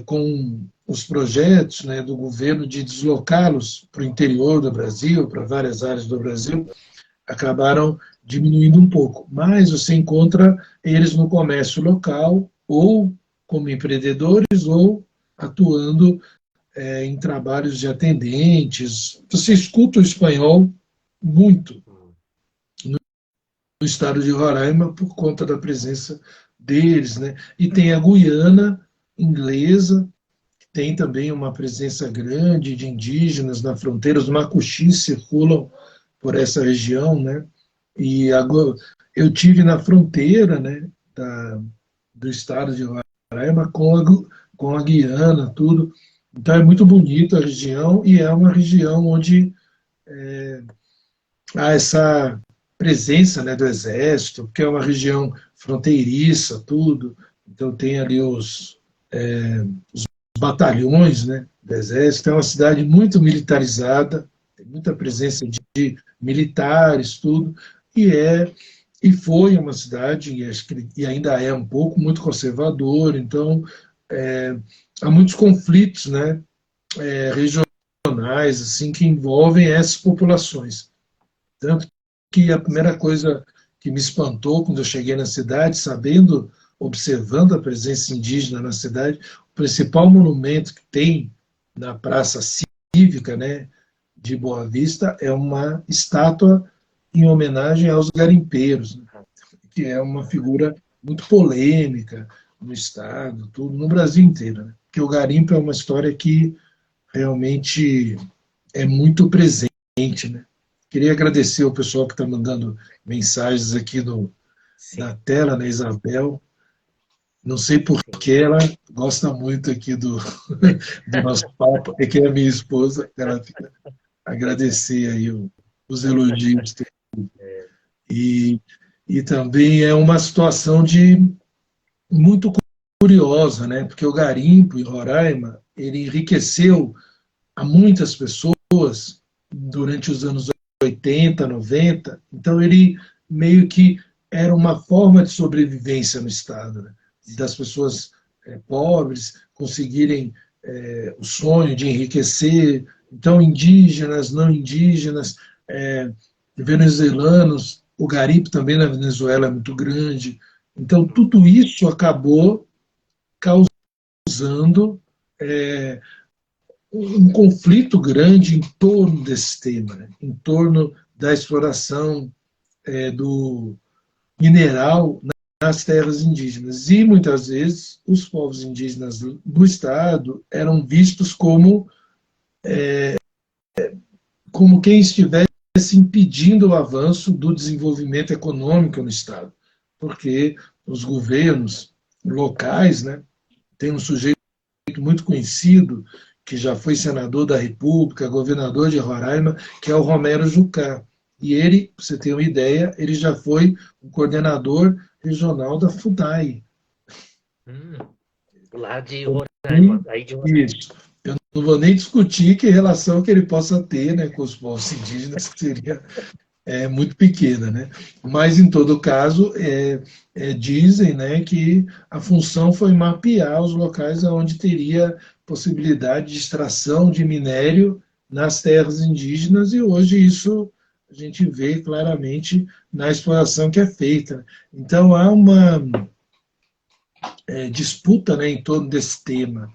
com os projetos, né, do governo de deslocá-los para o interior do Brasil, para várias áreas do Brasil, acabaram diminuindo um pouco. Mas você encontra eles no comércio local, ou como empreendedores, ou atuando em trabalhos de atendentes. Você escuta o espanhol muito no estado de Roraima por conta da presença deles, né? E tem a Guiana inglesa, que tem também uma presença grande de indígenas na fronteira, os macuxis circulam por essa região, né? E agora, eu tive na fronteira, né, do estado de Roraima com a Guiana, tudo. Então é muito bonito a região e é uma região onde há essa presença, né, do exército, porque é uma região fronteiriça, tudo. Então tem ali os batalhões, né, do exército. É uma cidade muito militarizada, tem muita presença de militares, tudo. E foi uma cidade, e, acho que, e ainda é um pouco, muito conservador. Então é, há muitos conflitos, né, regionais assim, que envolvem essas populações. Tanto que a primeira coisa que me espantou quando eu cheguei na cidade, sabendo, observando a presença indígena na cidade, o principal monumento que tem na Praça Cívica, né, de Boa Vista, é uma estátua em homenagem aos garimpeiros, né, que é uma figura muito polêmica no Estado, tudo, no Brasil inteiro. Né? Porque o garimpo é uma história que realmente é muito presente, né? Queria agradecer o pessoal que está mandando mensagens aqui Sim, na tela, né, Isabel. Não sei por sim. que ela gosta muito aqui do nosso papo. É que é a minha esposa, ela fica agradecer aí os elogios. É, E, e também é uma situação de muito curiosa, né? Porque o garimpo em Roraima, ele enriqueceu a muitas pessoas durante os anos 80, 90. Então, ele meio que era uma forma de sobrevivência no Estado, né? Das pessoas pobres conseguirem o sonho de enriquecer. Então, indígenas, não indígenas, venezuelanos, o garimpo também na Venezuela é muito grande. Então, tudo isso acabou causando um conflito grande em torno desse tema, né? Em torno da exploração do mineral nas terras indígenas. E muitas vezes os povos indígenas do Estado eram vistos como quem estivesse impedindo o avanço do desenvolvimento econômico no Estado, porque os governos locais, né, tem um sujeito muito conhecido, que já foi senador da República, governador de Roraima, que é o Romero Jucá. E ele, para você ter uma ideia, ele já foi o coordenador regional da FUNAI. hum, lá de Roraima, aí de Roraima. Isso. Eu não vou nem discutir que relação que ele possa ter, né, com os povos indígenas, que seria muito pequena, né? Mas, em todo caso, dizem, né, que a função foi mapear os locais onde teria possibilidade de extração de minério nas terras indígenas, e hoje isso a gente vê claramente na exploração que é feita. Então, há uma disputa, né, em torno desse tema,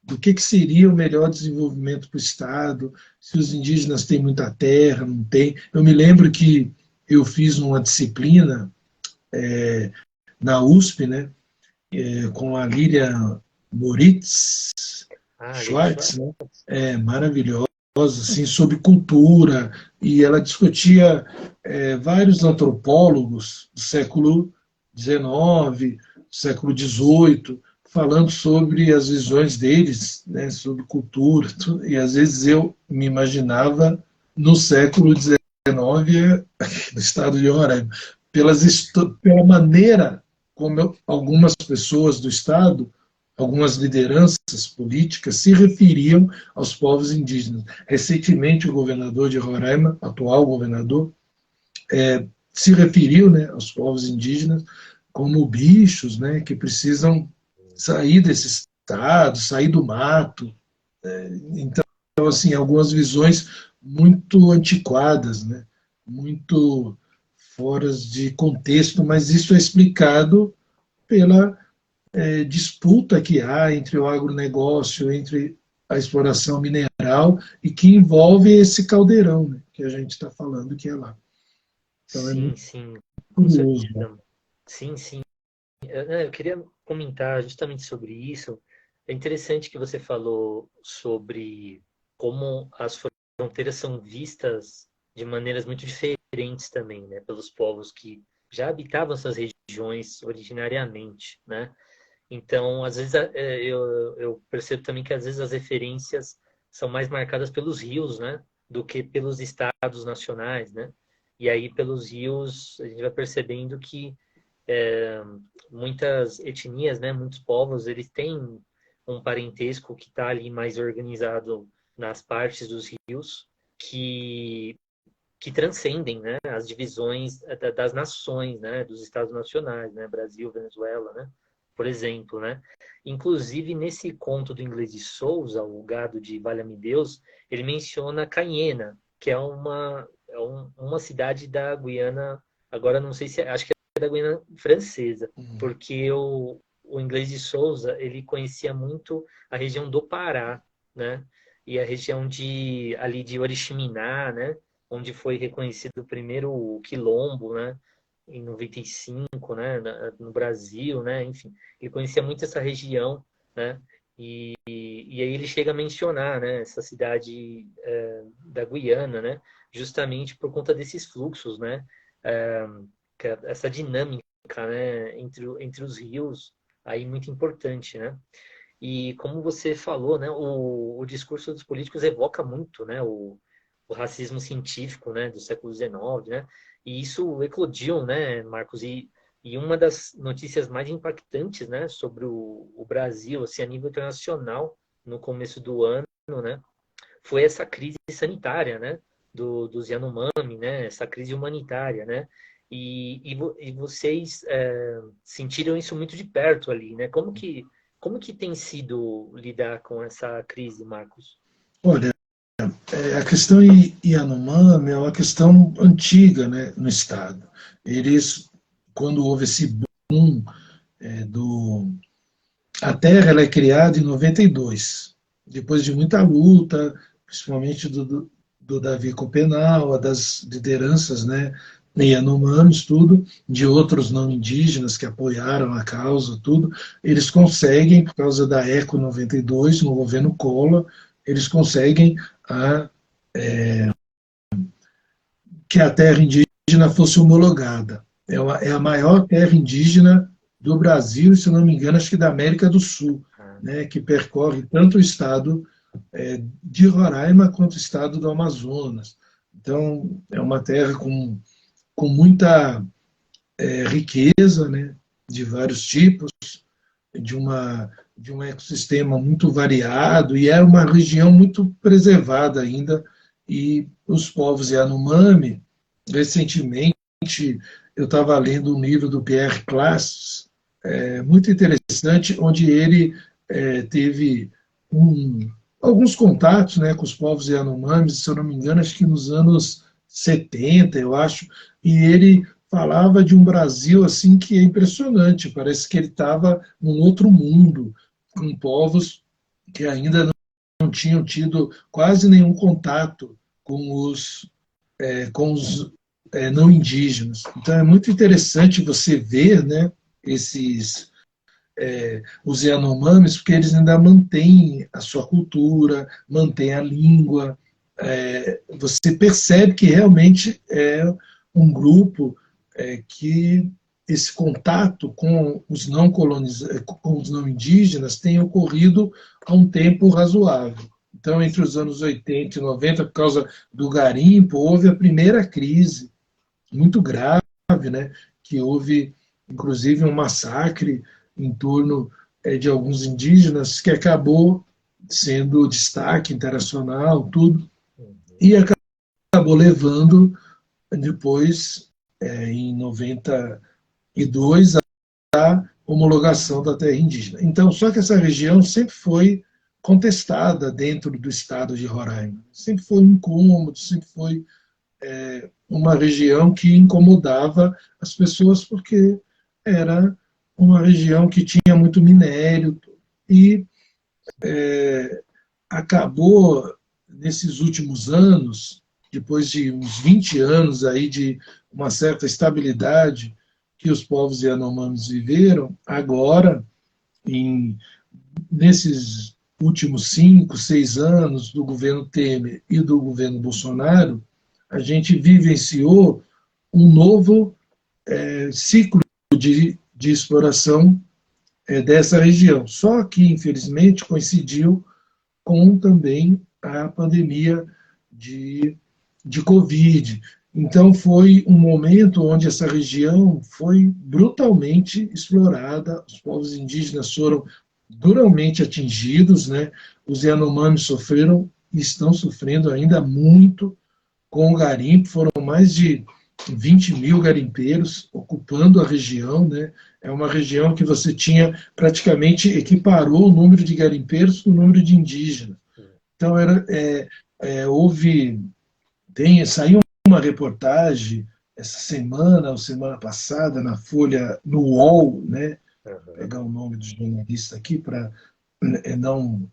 do que seria o melhor desenvolvimento para o Estado, se os indígenas têm muita terra, não tem. Eu me lembro que eu fiz uma disciplina na USP, né, com a Lilian Moritz Ah, Lili Schwartz, Schwartz? né, maravilhosa, assim, sobre cultura, e ela discutia vários antropólogos do século XIX, do século XVIII, falando sobre as visões deles, né, sobre cultura, tudo, e às vezes eu me imaginava no século XIX, no estado de Roraima, pela maneira como algumas pessoas do estado, algumas lideranças políticas se referiam aos povos indígenas. Recentemente, o governador de Roraima, atual governador, se referiu, né, aos povos indígenas como bichos, né, que precisam sair desse estado, sair do mato. Então, assim, algumas visões muito antiquadas, né, muito fora de contexto, mas isso é explicado pela disputa que há entre o agronegócio, entre a exploração mineral e que envolve esse caldeirão, né, que a gente está falando que é lá. Então é Sim, muito sim, com curioso. Né? certeza. Sim, sim. eu queria comentar justamente sobre isso. É interessante que você falou sobre como as fronteiras são vistas de maneiras muito diferentes também, né, pelos povos que já habitavam essas regiões originariamente, né? Então, às vezes, eu percebo também que às vezes as referências são mais marcadas pelos rios, né, do que pelos estados nacionais, né? E aí, pelos rios, a gente vai percebendo que é, muitas etnias, né, muitos povos, eles têm um parentesco que está ali mais organizado nas partes dos rios que transcendem, né, as divisões das nações, né, dos estados nacionais, né, Brasil, Venezuela, né, por exemplo, né. Inclusive nesse conto do Inglês de Souza, o Gado de Valha-me Deus, ele menciona Canhena, que é uma cidade da Guiana. Agora não sei se acho que é da Guiana Francesa, porque o Inglês de Souza ele conhecia muito a região do Pará, né, e a região de ali de Oriximiná, né, onde foi reconhecido o primeiro quilombo, né, em 95, né, no Brasil, né, enfim, ele conhecia muito essa região, né, e aí ele chega a mencionar, né, essa cidade da Guiana, né, justamente por conta desses fluxos, né, é, essa dinâmica, né, entre os rios, aí muito importante, né. E como você falou, né, o discurso dos políticos evoca muito, né, o racismo científico, né, do século XIX, né, e isso eclodiu, né, Marcos, e uma das notícias mais impactantes, né, sobre o Brasil, assim, a nível internacional, no começo do ano, né, foi essa crise sanitária, né, dos Yanomami, né, essa crise humanitária, né, e vocês sentiram isso muito de perto ali, né, como que tem sido lidar com essa crise, Marcos? Olha, a questão Yanomami é uma questão antiga, né, no Estado. Eles, quando houve esse boom do... A terra ela é criada em 92, depois de muita luta, principalmente do Davi Copenau, das lideranças, né, Yanomamis, tudo, de outros não indígenas que apoiaram a causa, tudo, eles conseguem, por causa da ECO 92, no governo Collor, eles conseguem que a terra indígena fosse homologada. É a maior terra indígena do Brasil, e, se não me engano, acho que da América do Sul, né, que percorre tanto o estado de Roraima quanto o estado do Amazonas. Então, é uma terra com muita riqueza, né, de vários tipos, de um ecossistema muito variado, e é uma região muito preservada ainda. E os povos Yanomami, recentemente, eu estava lendo um livro do Pierre Classes, muito interessante, onde ele teve alguns contatos, né, com os povos Yanomamis, se eu não me engano, acho que nos anos 70, eu acho, e ele falava de um Brasil assim que é impressionante, parece que ele estava num outro mundo, com povos que ainda não tinham tido quase nenhum contato com os não indígenas. Então é muito interessante você ver, né, os Yanomamis, porque eles ainda mantêm a sua cultura, mantêm a língua. Você percebe que realmente é um grupo que esse contato com os não com os não indígenas tem ocorrido há um tempo razoável. Então, entre os anos 80 e 90, por causa do garimpo, houve a primeira crise muito grave, né, que houve, inclusive, um massacre em torno de alguns indígenas, que acabou sendo destaque internacional, tudo, e acabou levando, depois, em 92, a homologação da terra indígena. Então, só que essa região sempre foi contestada dentro do estado de Roraima. Sempre foi um incômodo, sempre foi uma região que incomodava as pessoas, porque era uma região que tinha muito minério e acabou, nesses últimos anos, depois de uns 20 anos aí de uma certa estabilidade que os povos Yanomamis viveram, agora, nesses últimos 5, 6 anos do governo Temer e do governo Bolsonaro, a gente vivenciou um novo ciclo de exploração dessa região. Só que, infelizmente, coincidiu com também a pandemia de Covid. Então, foi um momento onde essa região foi brutalmente explorada, os povos indígenas foram duramente atingidos, né? Os Yanomami sofreram e estão sofrendo ainda muito com o garimpo, foram mais de 20 mil garimpeiros ocupando a região, né? É uma região que você tinha praticamente equiparou o número de garimpeiros com o número de indígenas. Então saiu uma reportagem essa semana ou semana passada na Folha, no UOL, né? Vou pegar o nome do jornalista aqui para não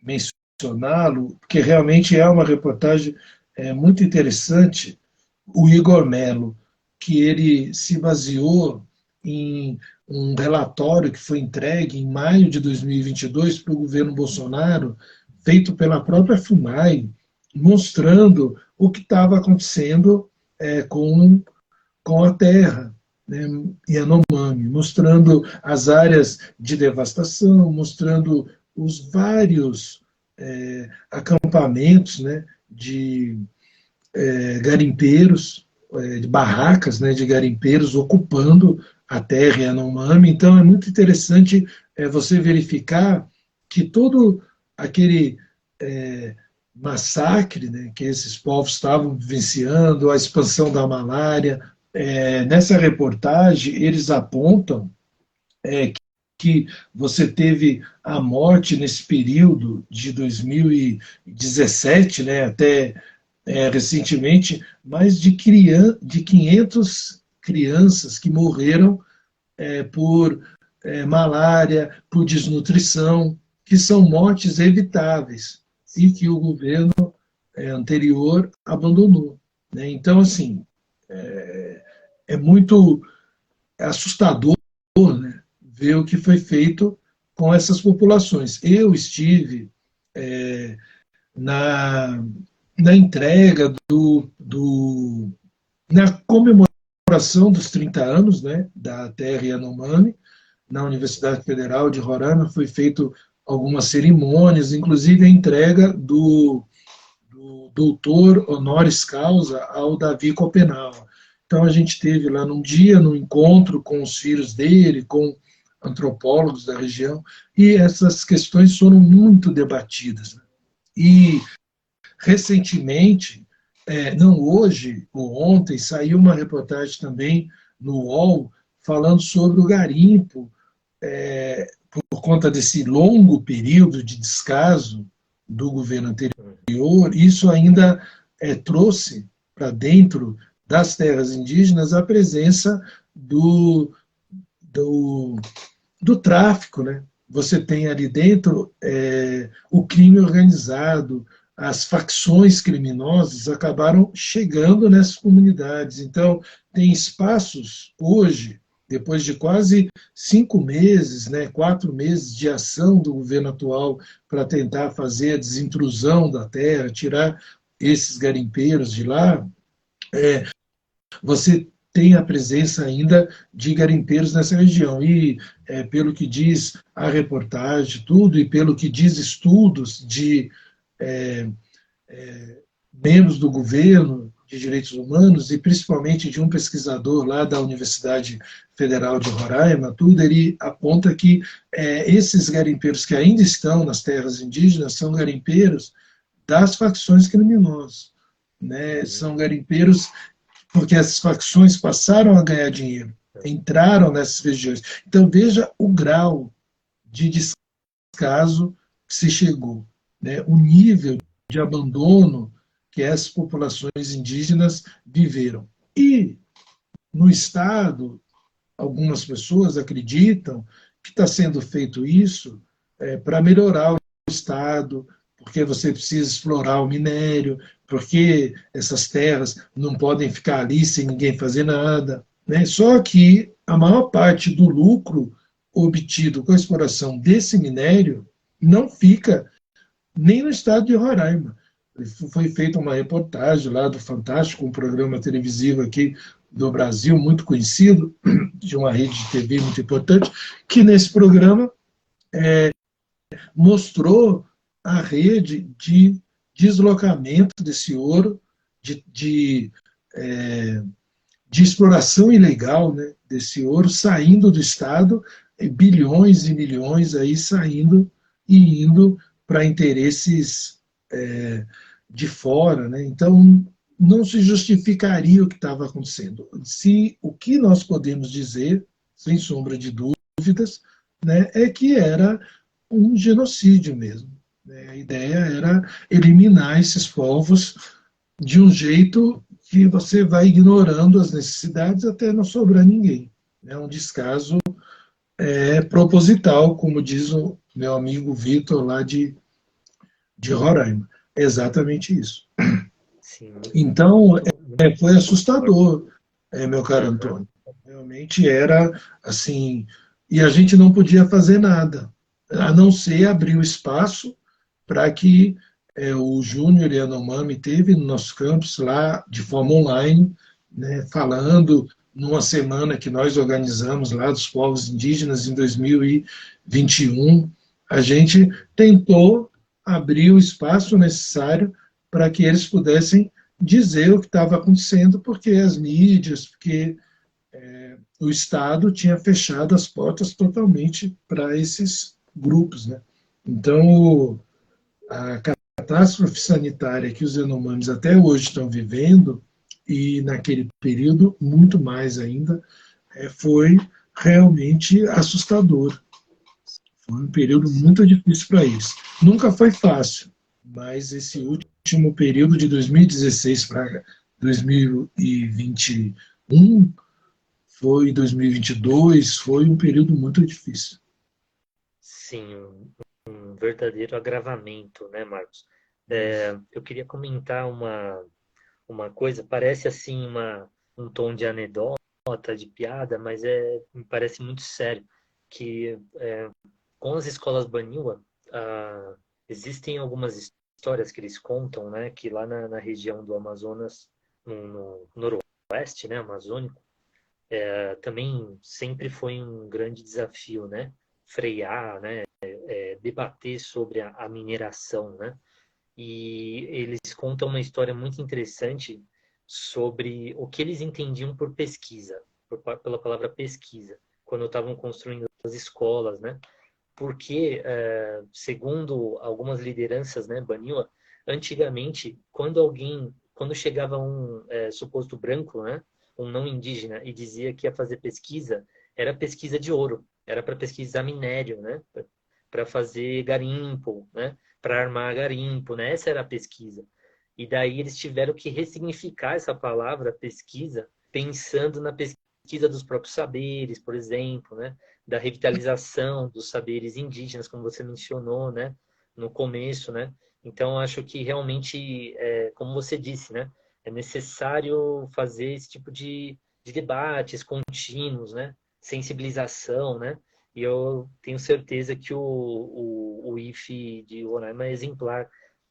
mencioná-lo, porque realmente é uma reportagem muito interessante, o Igor Melo, que ele se baseou em um relatório que foi entregue em maio de 2022 para o governo Bolsonaro, feito pela própria FUNAI, mostrando o que estava acontecendo com a terra, né, Yanomami, mostrando as áreas de devastação, mostrando os vários acampamentos, né, de garimpeiros, de barracas, né, de garimpeiros ocupando a terra Yanomami. Então é muito interessante você verificar que todo aquele massacre, né, que esses povos estavam vivenciando, a expansão da malária, nessa reportagem eles apontam que você teve a morte nesse período de 2017, né, até recentemente, mais de 500 crianças que morreram por malária, por desnutrição, que são mortes evitáveis e que o governo anterior abandonou, né? Então, assim, é muito assustador, né, ver o que foi feito com essas populações. Eu estive na entrega na comemoração dos 30 anos, né, da terra Yanomami, na Universidade Federal de Roraima, foi feito algumas cerimônias, inclusive a entrega do doutor honoris causa ao Davi Copenau. Então a gente teve lá num dia, num encontro com os filhos dele, com antropólogos da região, e essas questões foram muito debatidas. E recentemente, não hoje ou ontem, saiu uma reportagem também no UOL falando sobre o garimpo, por conta desse longo período de descaso do governo anterior. Isso ainda trouxe para dentro das terras indígenas a presença do tráfico, né? Você tem ali dentro o crime organizado, as facções criminosas acabaram chegando nessas comunidades. Então, tem espaços hoje, depois de quase 5 meses, né, 4 meses de ação do governo atual para tentar fazer a desintrusão da terra, tirar esses garimpeiros de lá, você tem a presença ainda de garimpeiros nessa região. E, pelo que diz a reportagem, tudo, e pelo que diz estudos de membros do governo de direitos humanos, e principalmente de um pesquisador lá da Universidade Federal de Roraima, tudo, ele aponta que esses garimpeiros que ainda estão nas terras indígenas são garimpeiros das facções criminosas, né? São garimpeiros porque essas facções passaram a ganhar dinheiro, entraram nessas regiões. Então veja o grau de descaso que se chegou, né? O nível de abandono que essas populações indígenas viveram. E no Estado, algumas pessoas acreditam que está sendo feito isso para melhorar o Estado, porque você precisa explorar o minério, porque essas terras não podem ficar ali sem ninguém fazer nada. né? Só que a maior parte do lucro obtido com a exploração desse minério não fica nem no estado de Roraima. Foi feita uma reportagem lá do Fantástico, um programa televisivo aqui do Brasil, muito conhecido, de uma rede de TV muito importante, que nesse programa mostrou a rede de deslocamento desse ouro, de, é, de exploração ilegal, né, desse ouro saindo do Estado, bilhões e milhões aí saindo e indo para interesses de fora. Né? Então, não se justificaria o que estava acontecendo. Se o que nós podemos dizer, sem sombra de dúvidas, né, é que era um genocídio mesmo. Né? A ideia era eliminar esses povos de um jeito que você vai ignorando as necessidades até não sobrar ninguém. É um descaso proposital, como diz o meu amigo Vitor lá de Roraima. É exatamente isso. Sim, Então, muito foi concordo. assustador, meu caro Aham. Antônio. Realmente era assim, e a gente não podia fazer nada, a não ser abrir o espaço para que o Júnior Yanomami teve no nosso campus lá de forma online, né, falando numa semana que nós organizamos lá dos povos indígenas em 2021, a gente tentou abrir o espaço necessário para que eles pudessem dizer o que estava acontecendo, porque as mídias, porque o Estado tinha fechado as portas totalmente para esses grupos. Né? Então, a catástrofe sanitária que os Yanomamis até hoje estão vivendo, e naquele período, muito mais ainda, foi realmente assustador. Foi um período Sim, muito difícil para eles. Nunca foi fácil, mas esse último período de 2016 para 2021 foi 2022, foi um período muito difícil. sim, um verdadeiro agravamento, né, Marcos? Eu queria comentar uma coisa, parece assim um tom de anedota, de piada, mas me parece muito sério, que com as escolas Baniwa, existem algumas histórias que eles contam, né, que lá na região do Amazonas, no noroeste, né, amazônico, também sempre foi um grande desafio, né, frear, né, debater sobre a mineração, né, e eles contam uma história muito interessante sobre o que eles entendiam por pesquisa, pela palavra pesquisa, quando estavam construindo as escolas, né? Porque, segundo algumas lideranças, né, Baniwa, antigamente, quando chegava um suposto branco, né, um não indígena, e dizia que ia fazer pesquisa, era pesquisa de ouro, era para pesquisar minério, né, para fazer garimpo, né, para armar garimpo, né, essa era a pesquisa. E daí eles tiveram que ressignificar essa palavra pesquisa, pensando na pesquisa dos próprios saberes, por exemplo, né, da revitalização dos saberes indígenas, como você mencionou, né, no começo, né? Então, acho que realmente, como você disse, né, é necessário fazer esse tipo de debates contínuos, né, sensibilização, né? E eu tenho certeza que o IFE de Roraima é exemplar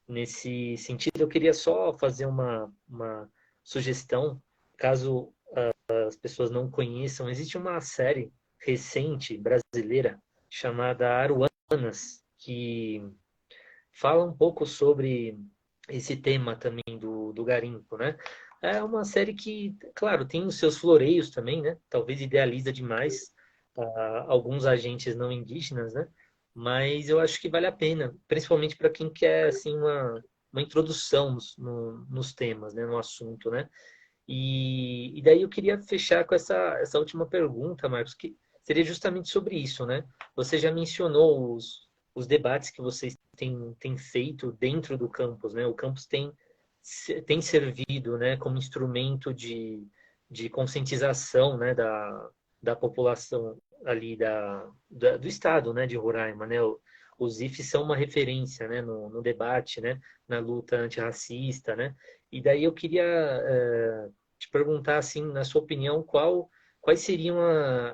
nesse sentido. Eu queria só fazer uma sugestão, caso as pessoas não conheçam, existe uma série recente brasileira chamada Aruanas, que fala um pouco sobre esse tema também do garimpo, né? É uma série que, claro, tem os seus floreios também, né? Talvez idealiza demais alguns agentes não indígenas, né? Mas eu acho que vale a pena, principalmente para quem quer assim uma introdução nos temas, né? No assunto, né? E daí eu queria fechar com essa última pergunta, Marcos, que seria justamente sobre isso, né? Você já mencionou os debates que vocês têm feito dentro do campus, né? O campus tem servido, né, como instrumento de conscientização, né, da população ali do estado, né, de Roraima, né? Os IFES são uma referência, né, no debate, né, na luta antirracista, né? E daí eu queria te perguntar, assim, na sua opinião, qual quais seriam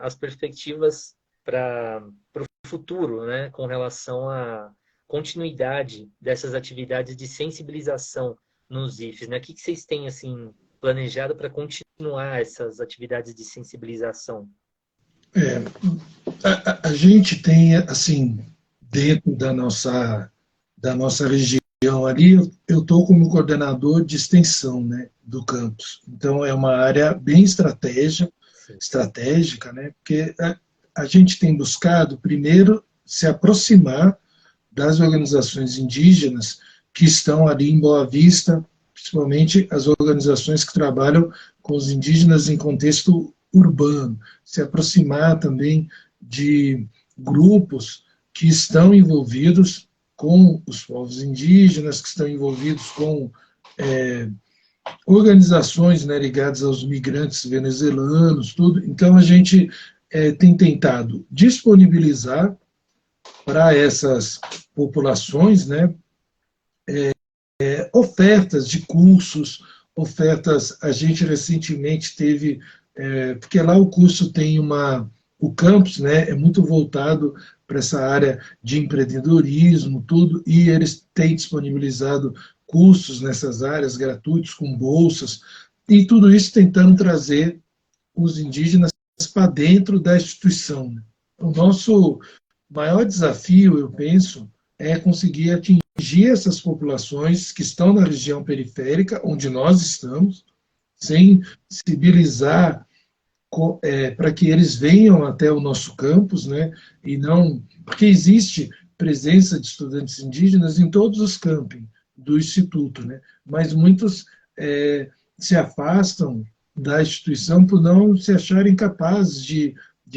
as perspectivas para o futuro, né, com relação à continuidade dessas atividades de sensibilização nos IFES, né? O que vocês têm assim planejado para continuar essas atividades de sensibilização? É, a gente tem, assim, dentro da nossa região ali, eu estou como coordenador de extensão, né, do campus. Então, é uma área bem Sim, estratégica, né, porque a gente tem buscado, primeiro, se aproximar das organizações indígenas que estão ali em Boa Vista, principalmente as organizações que trabalham com os indígenas em contexto urbano, se aproximar também de grupos que estão envolvidos com os povos indígenas, que estão envolvidos com organizações, né, ligadas aos migrantes venezuelanos, tudo. Então a gente tem tentado disponibilizar para essas populações, né, ofertas de cursos, ofertas. A gente recentemente teve, porque lá o curso tem o campus, né, é muito voltado para essa área de empreendedorismo, tudo, e eles têm disponibilizado cursos nessas áreas gratuitos, com bolsas, e tudo isso tentando trazer os indígenas para dentro da instituição. O nosso maior desafio, eu penso, é conseguir atingir essas populações que estão na região periférica, onde nós estamos, sem sensibilizar para que eles venham até o nosso campus, né? E não, porque existe presença de estudantes indígenas em todos os campi do instituto, né? Mas muitos se afastam da instituição por não se acharem capazes de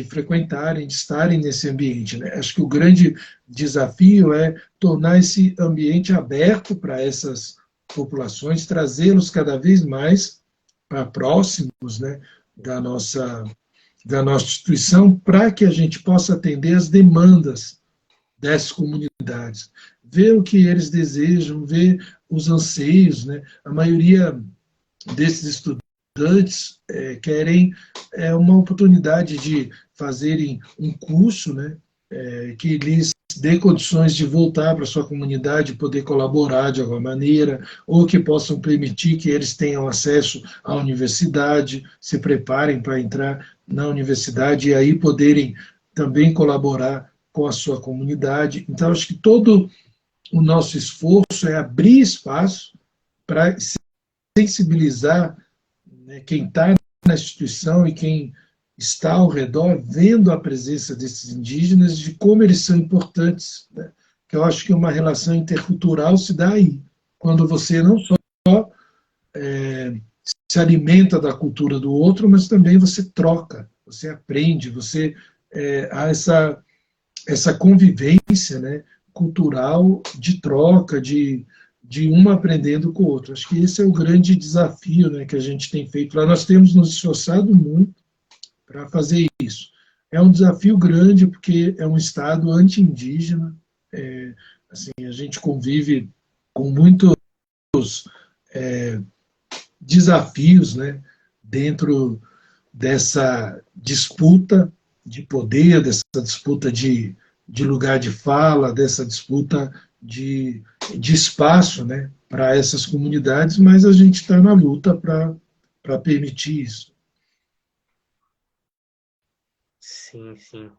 frequentarem, de estarem nesse ambiente, né? Acho que o grande desafio é tornar esse ambiente aberto para essas populações, trazê-los cada vez mais para próximos, né, da nossa, da nossa instituição, para que a gente possa atender as demandas dessas comunidades, ver o que eles desejam, ver os anseios, né? A maioria desses estudantes querem uma oportunidade de fazerem um curso, né, que lhes dê condições de voltar para sua comunidade, poder colaborar de alguma maneira, ou que possam permitir que eles tenham acesso à universidade, se preparem para entrar na universidade e aí poderem também colaborar com a sua comunidade. Então, acho que todo o nosso esforço é abrir espaço para sensibilizar, né, quem está na instituição e quem está ao redor, vendo a presença desses indígenas, de como eles são importantes. Né? Que eu acho que uma relação intercultural se dá aí, quando você não só se alimenta da cultura do outro, mas também você troca, você aprende, você há essa convivência, né, cultural de troca, de um aprendendo com o outro. Acho que esse é o grande desafio, né, que a gente tem feito lá. Nós temos nos esforçado muito para fazer isso. É um desafio grande porque é um estado anti-indígena. Assim, a gente convive com muitos desafios, né, dentro dessa disputa de poder, dessa disputa de lugar de fala, dessa disputa de espaço, né, para essas comunidades, mas a gente está na luta para permitir isso. sim, sim.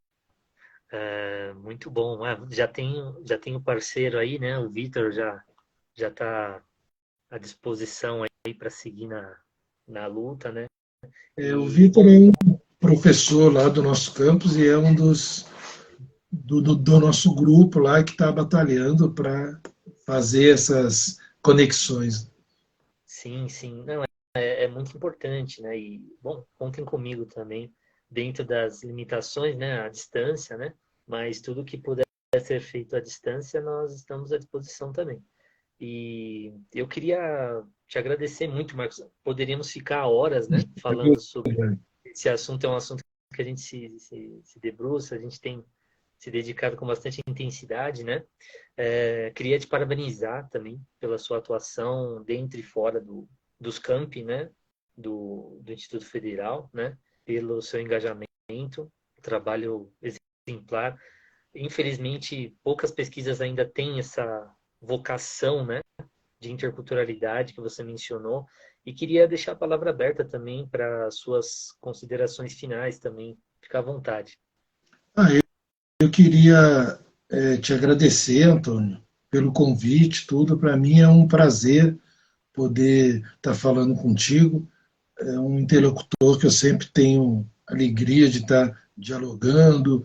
Muito bom. Já tenho parceiro aí, né? O Vitor já está à disposição aí para seguir na luta, né? O E, Vitor bom, é um professor lá do nosso campus e é um do nosso grupo lá que está batalhando para fazer essas conexões. sim, sim. Não, é muito importante, né? E, bom, contem comigo também, dentro das limitações, né? A distância, né? Mas tudo que puder ser feito à distância, nós estamos à disposição também. E eu queria te agradecer muito, Marcos. Poderíamos ficar horas, né? Falando sobre esse assunto. É um assunto que a gente se debruça, a gente tem se dedicado com bastante intensidade, né? Queria te parabenizar também pela sua atuação dentro e fora dos campi, né? Do Instituto Federal, né? pelo seu engajamento, trabalho exemplar. Infelizmente, poucas pesquisas ainda têm essa vocação, né, de interculturalidade que você mencionou. E queria deixar a palavra aberta também para suas considerações finais também. Fica à vontade. Eu queria te agradecer, Antônio, pelo convite, tudo. Para mim é um prazer poder estar falando contigo. É um interlocutor que eu sempre tenho alegria de estar dialogando.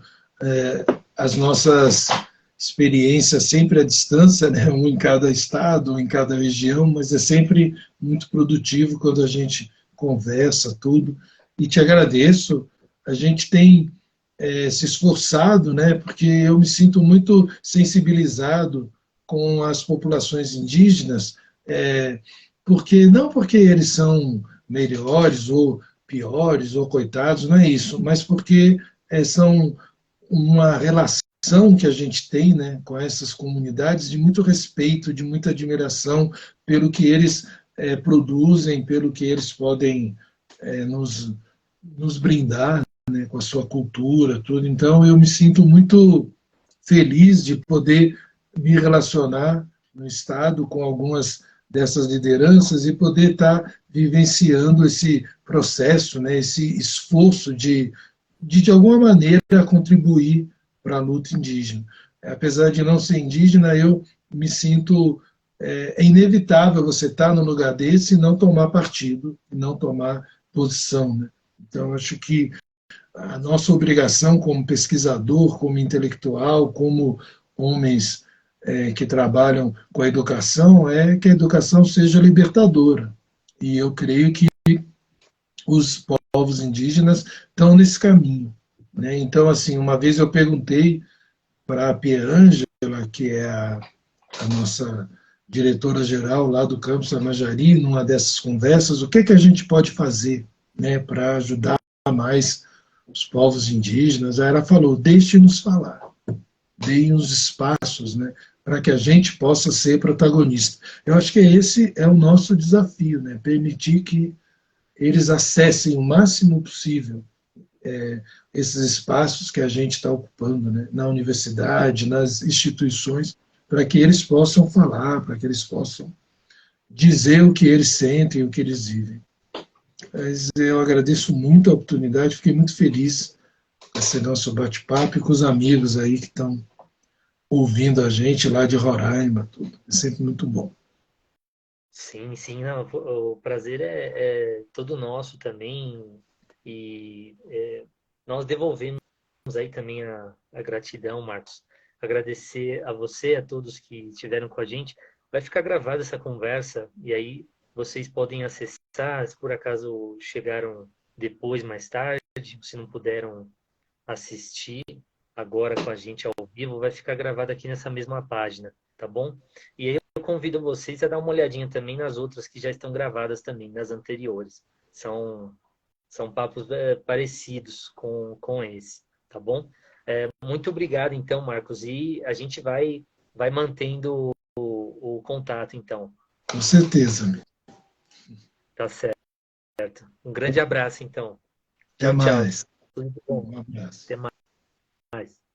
As nossas experiências sempre à distância, né? Um em cada estado, um em cada região, mas é sempre muito produtivo quando a gente conversa tudo. E te agradeço. A gente tem se esforçado, né? Porque eu me sinto muito sensibilizado com as populações indígenas, porque não porque eles são melhores ou piores ou coitados, não é isso, mas porque são uma relação que a gente tem, né, com essas comunidades de muito respeito, de muita admiração pelo que eles produzem, pelo que eles podem nos brindar, né, com a sua cultura, tudo. Então eu me sinto muito feliz de poder me relacionar no estado com algumas dessas lideranças e poder estar vivenciando esse processo, né, esse esforço de alguma maneira contribuir para a luta indígena. Apesar de não ser indígena, eu me sinto inevitável você estar num lugar desse e não tomar partido, e não tomar posição, né? Então acho que a nossa obrigação como pesquisador, como intelectual, como homens que trabalham com a educação é que a educação seja libertadora. E eu creio que os povos indígenas estão nesse caminho, né? Então, assim, uma vez eu perguntei para a Pia Ângela, que é a nossa diretora-geral lá do campus Amajari, numa dessas conversas, o que, que a gente pode fazer, né, para ajudar mais os povos indígenas. Aí ela falou, deixe-nos falar, deem os espaços, né, para que a gente possa ser protagonista. Eu acho que esse é o nosso desafio, né, permitir que eles acessem o máximo possível esses espaços que a gente está ocupando, né, na universidade, nas instituições, para que eles possam falar, para que eles possam dizer o que eles sentem, o que eles vivem. Mas eu agradeço muito a oportunidade, fiquei muito feliz com esse nosso bate-papo e com os amigos aí que estão ouvindo a gente lá de Roraima, tudo. É sempre muito bom. Sim, sim, não, o prazer é todo nosso também e nós devolvemos aí também a gratidão, Marcos. Agradecer a você, a todos que estiveram com a gente. Vai ficar gravada essa conversa e aí vocês podem acessar, se por acaso chegaram depois, mais tarde, se não puderam assistir agora com a gente ao vivo, vai ficar gravado aqui nessa mesma página, tá bom? E aí eu convido vocês a dar uma olhadinha também nas outras que já estão gravadas também, nas anteriores. São papos parecidos com esse, tá bom? Muito obrigado, então, Marcos. E a gente vai mantendo o contato, então. Com certeza, amigo. Tá certo. Um grande abraço, então. Até Tchau, tchau. mais. Tudo de bom. Um abraço. Até mais.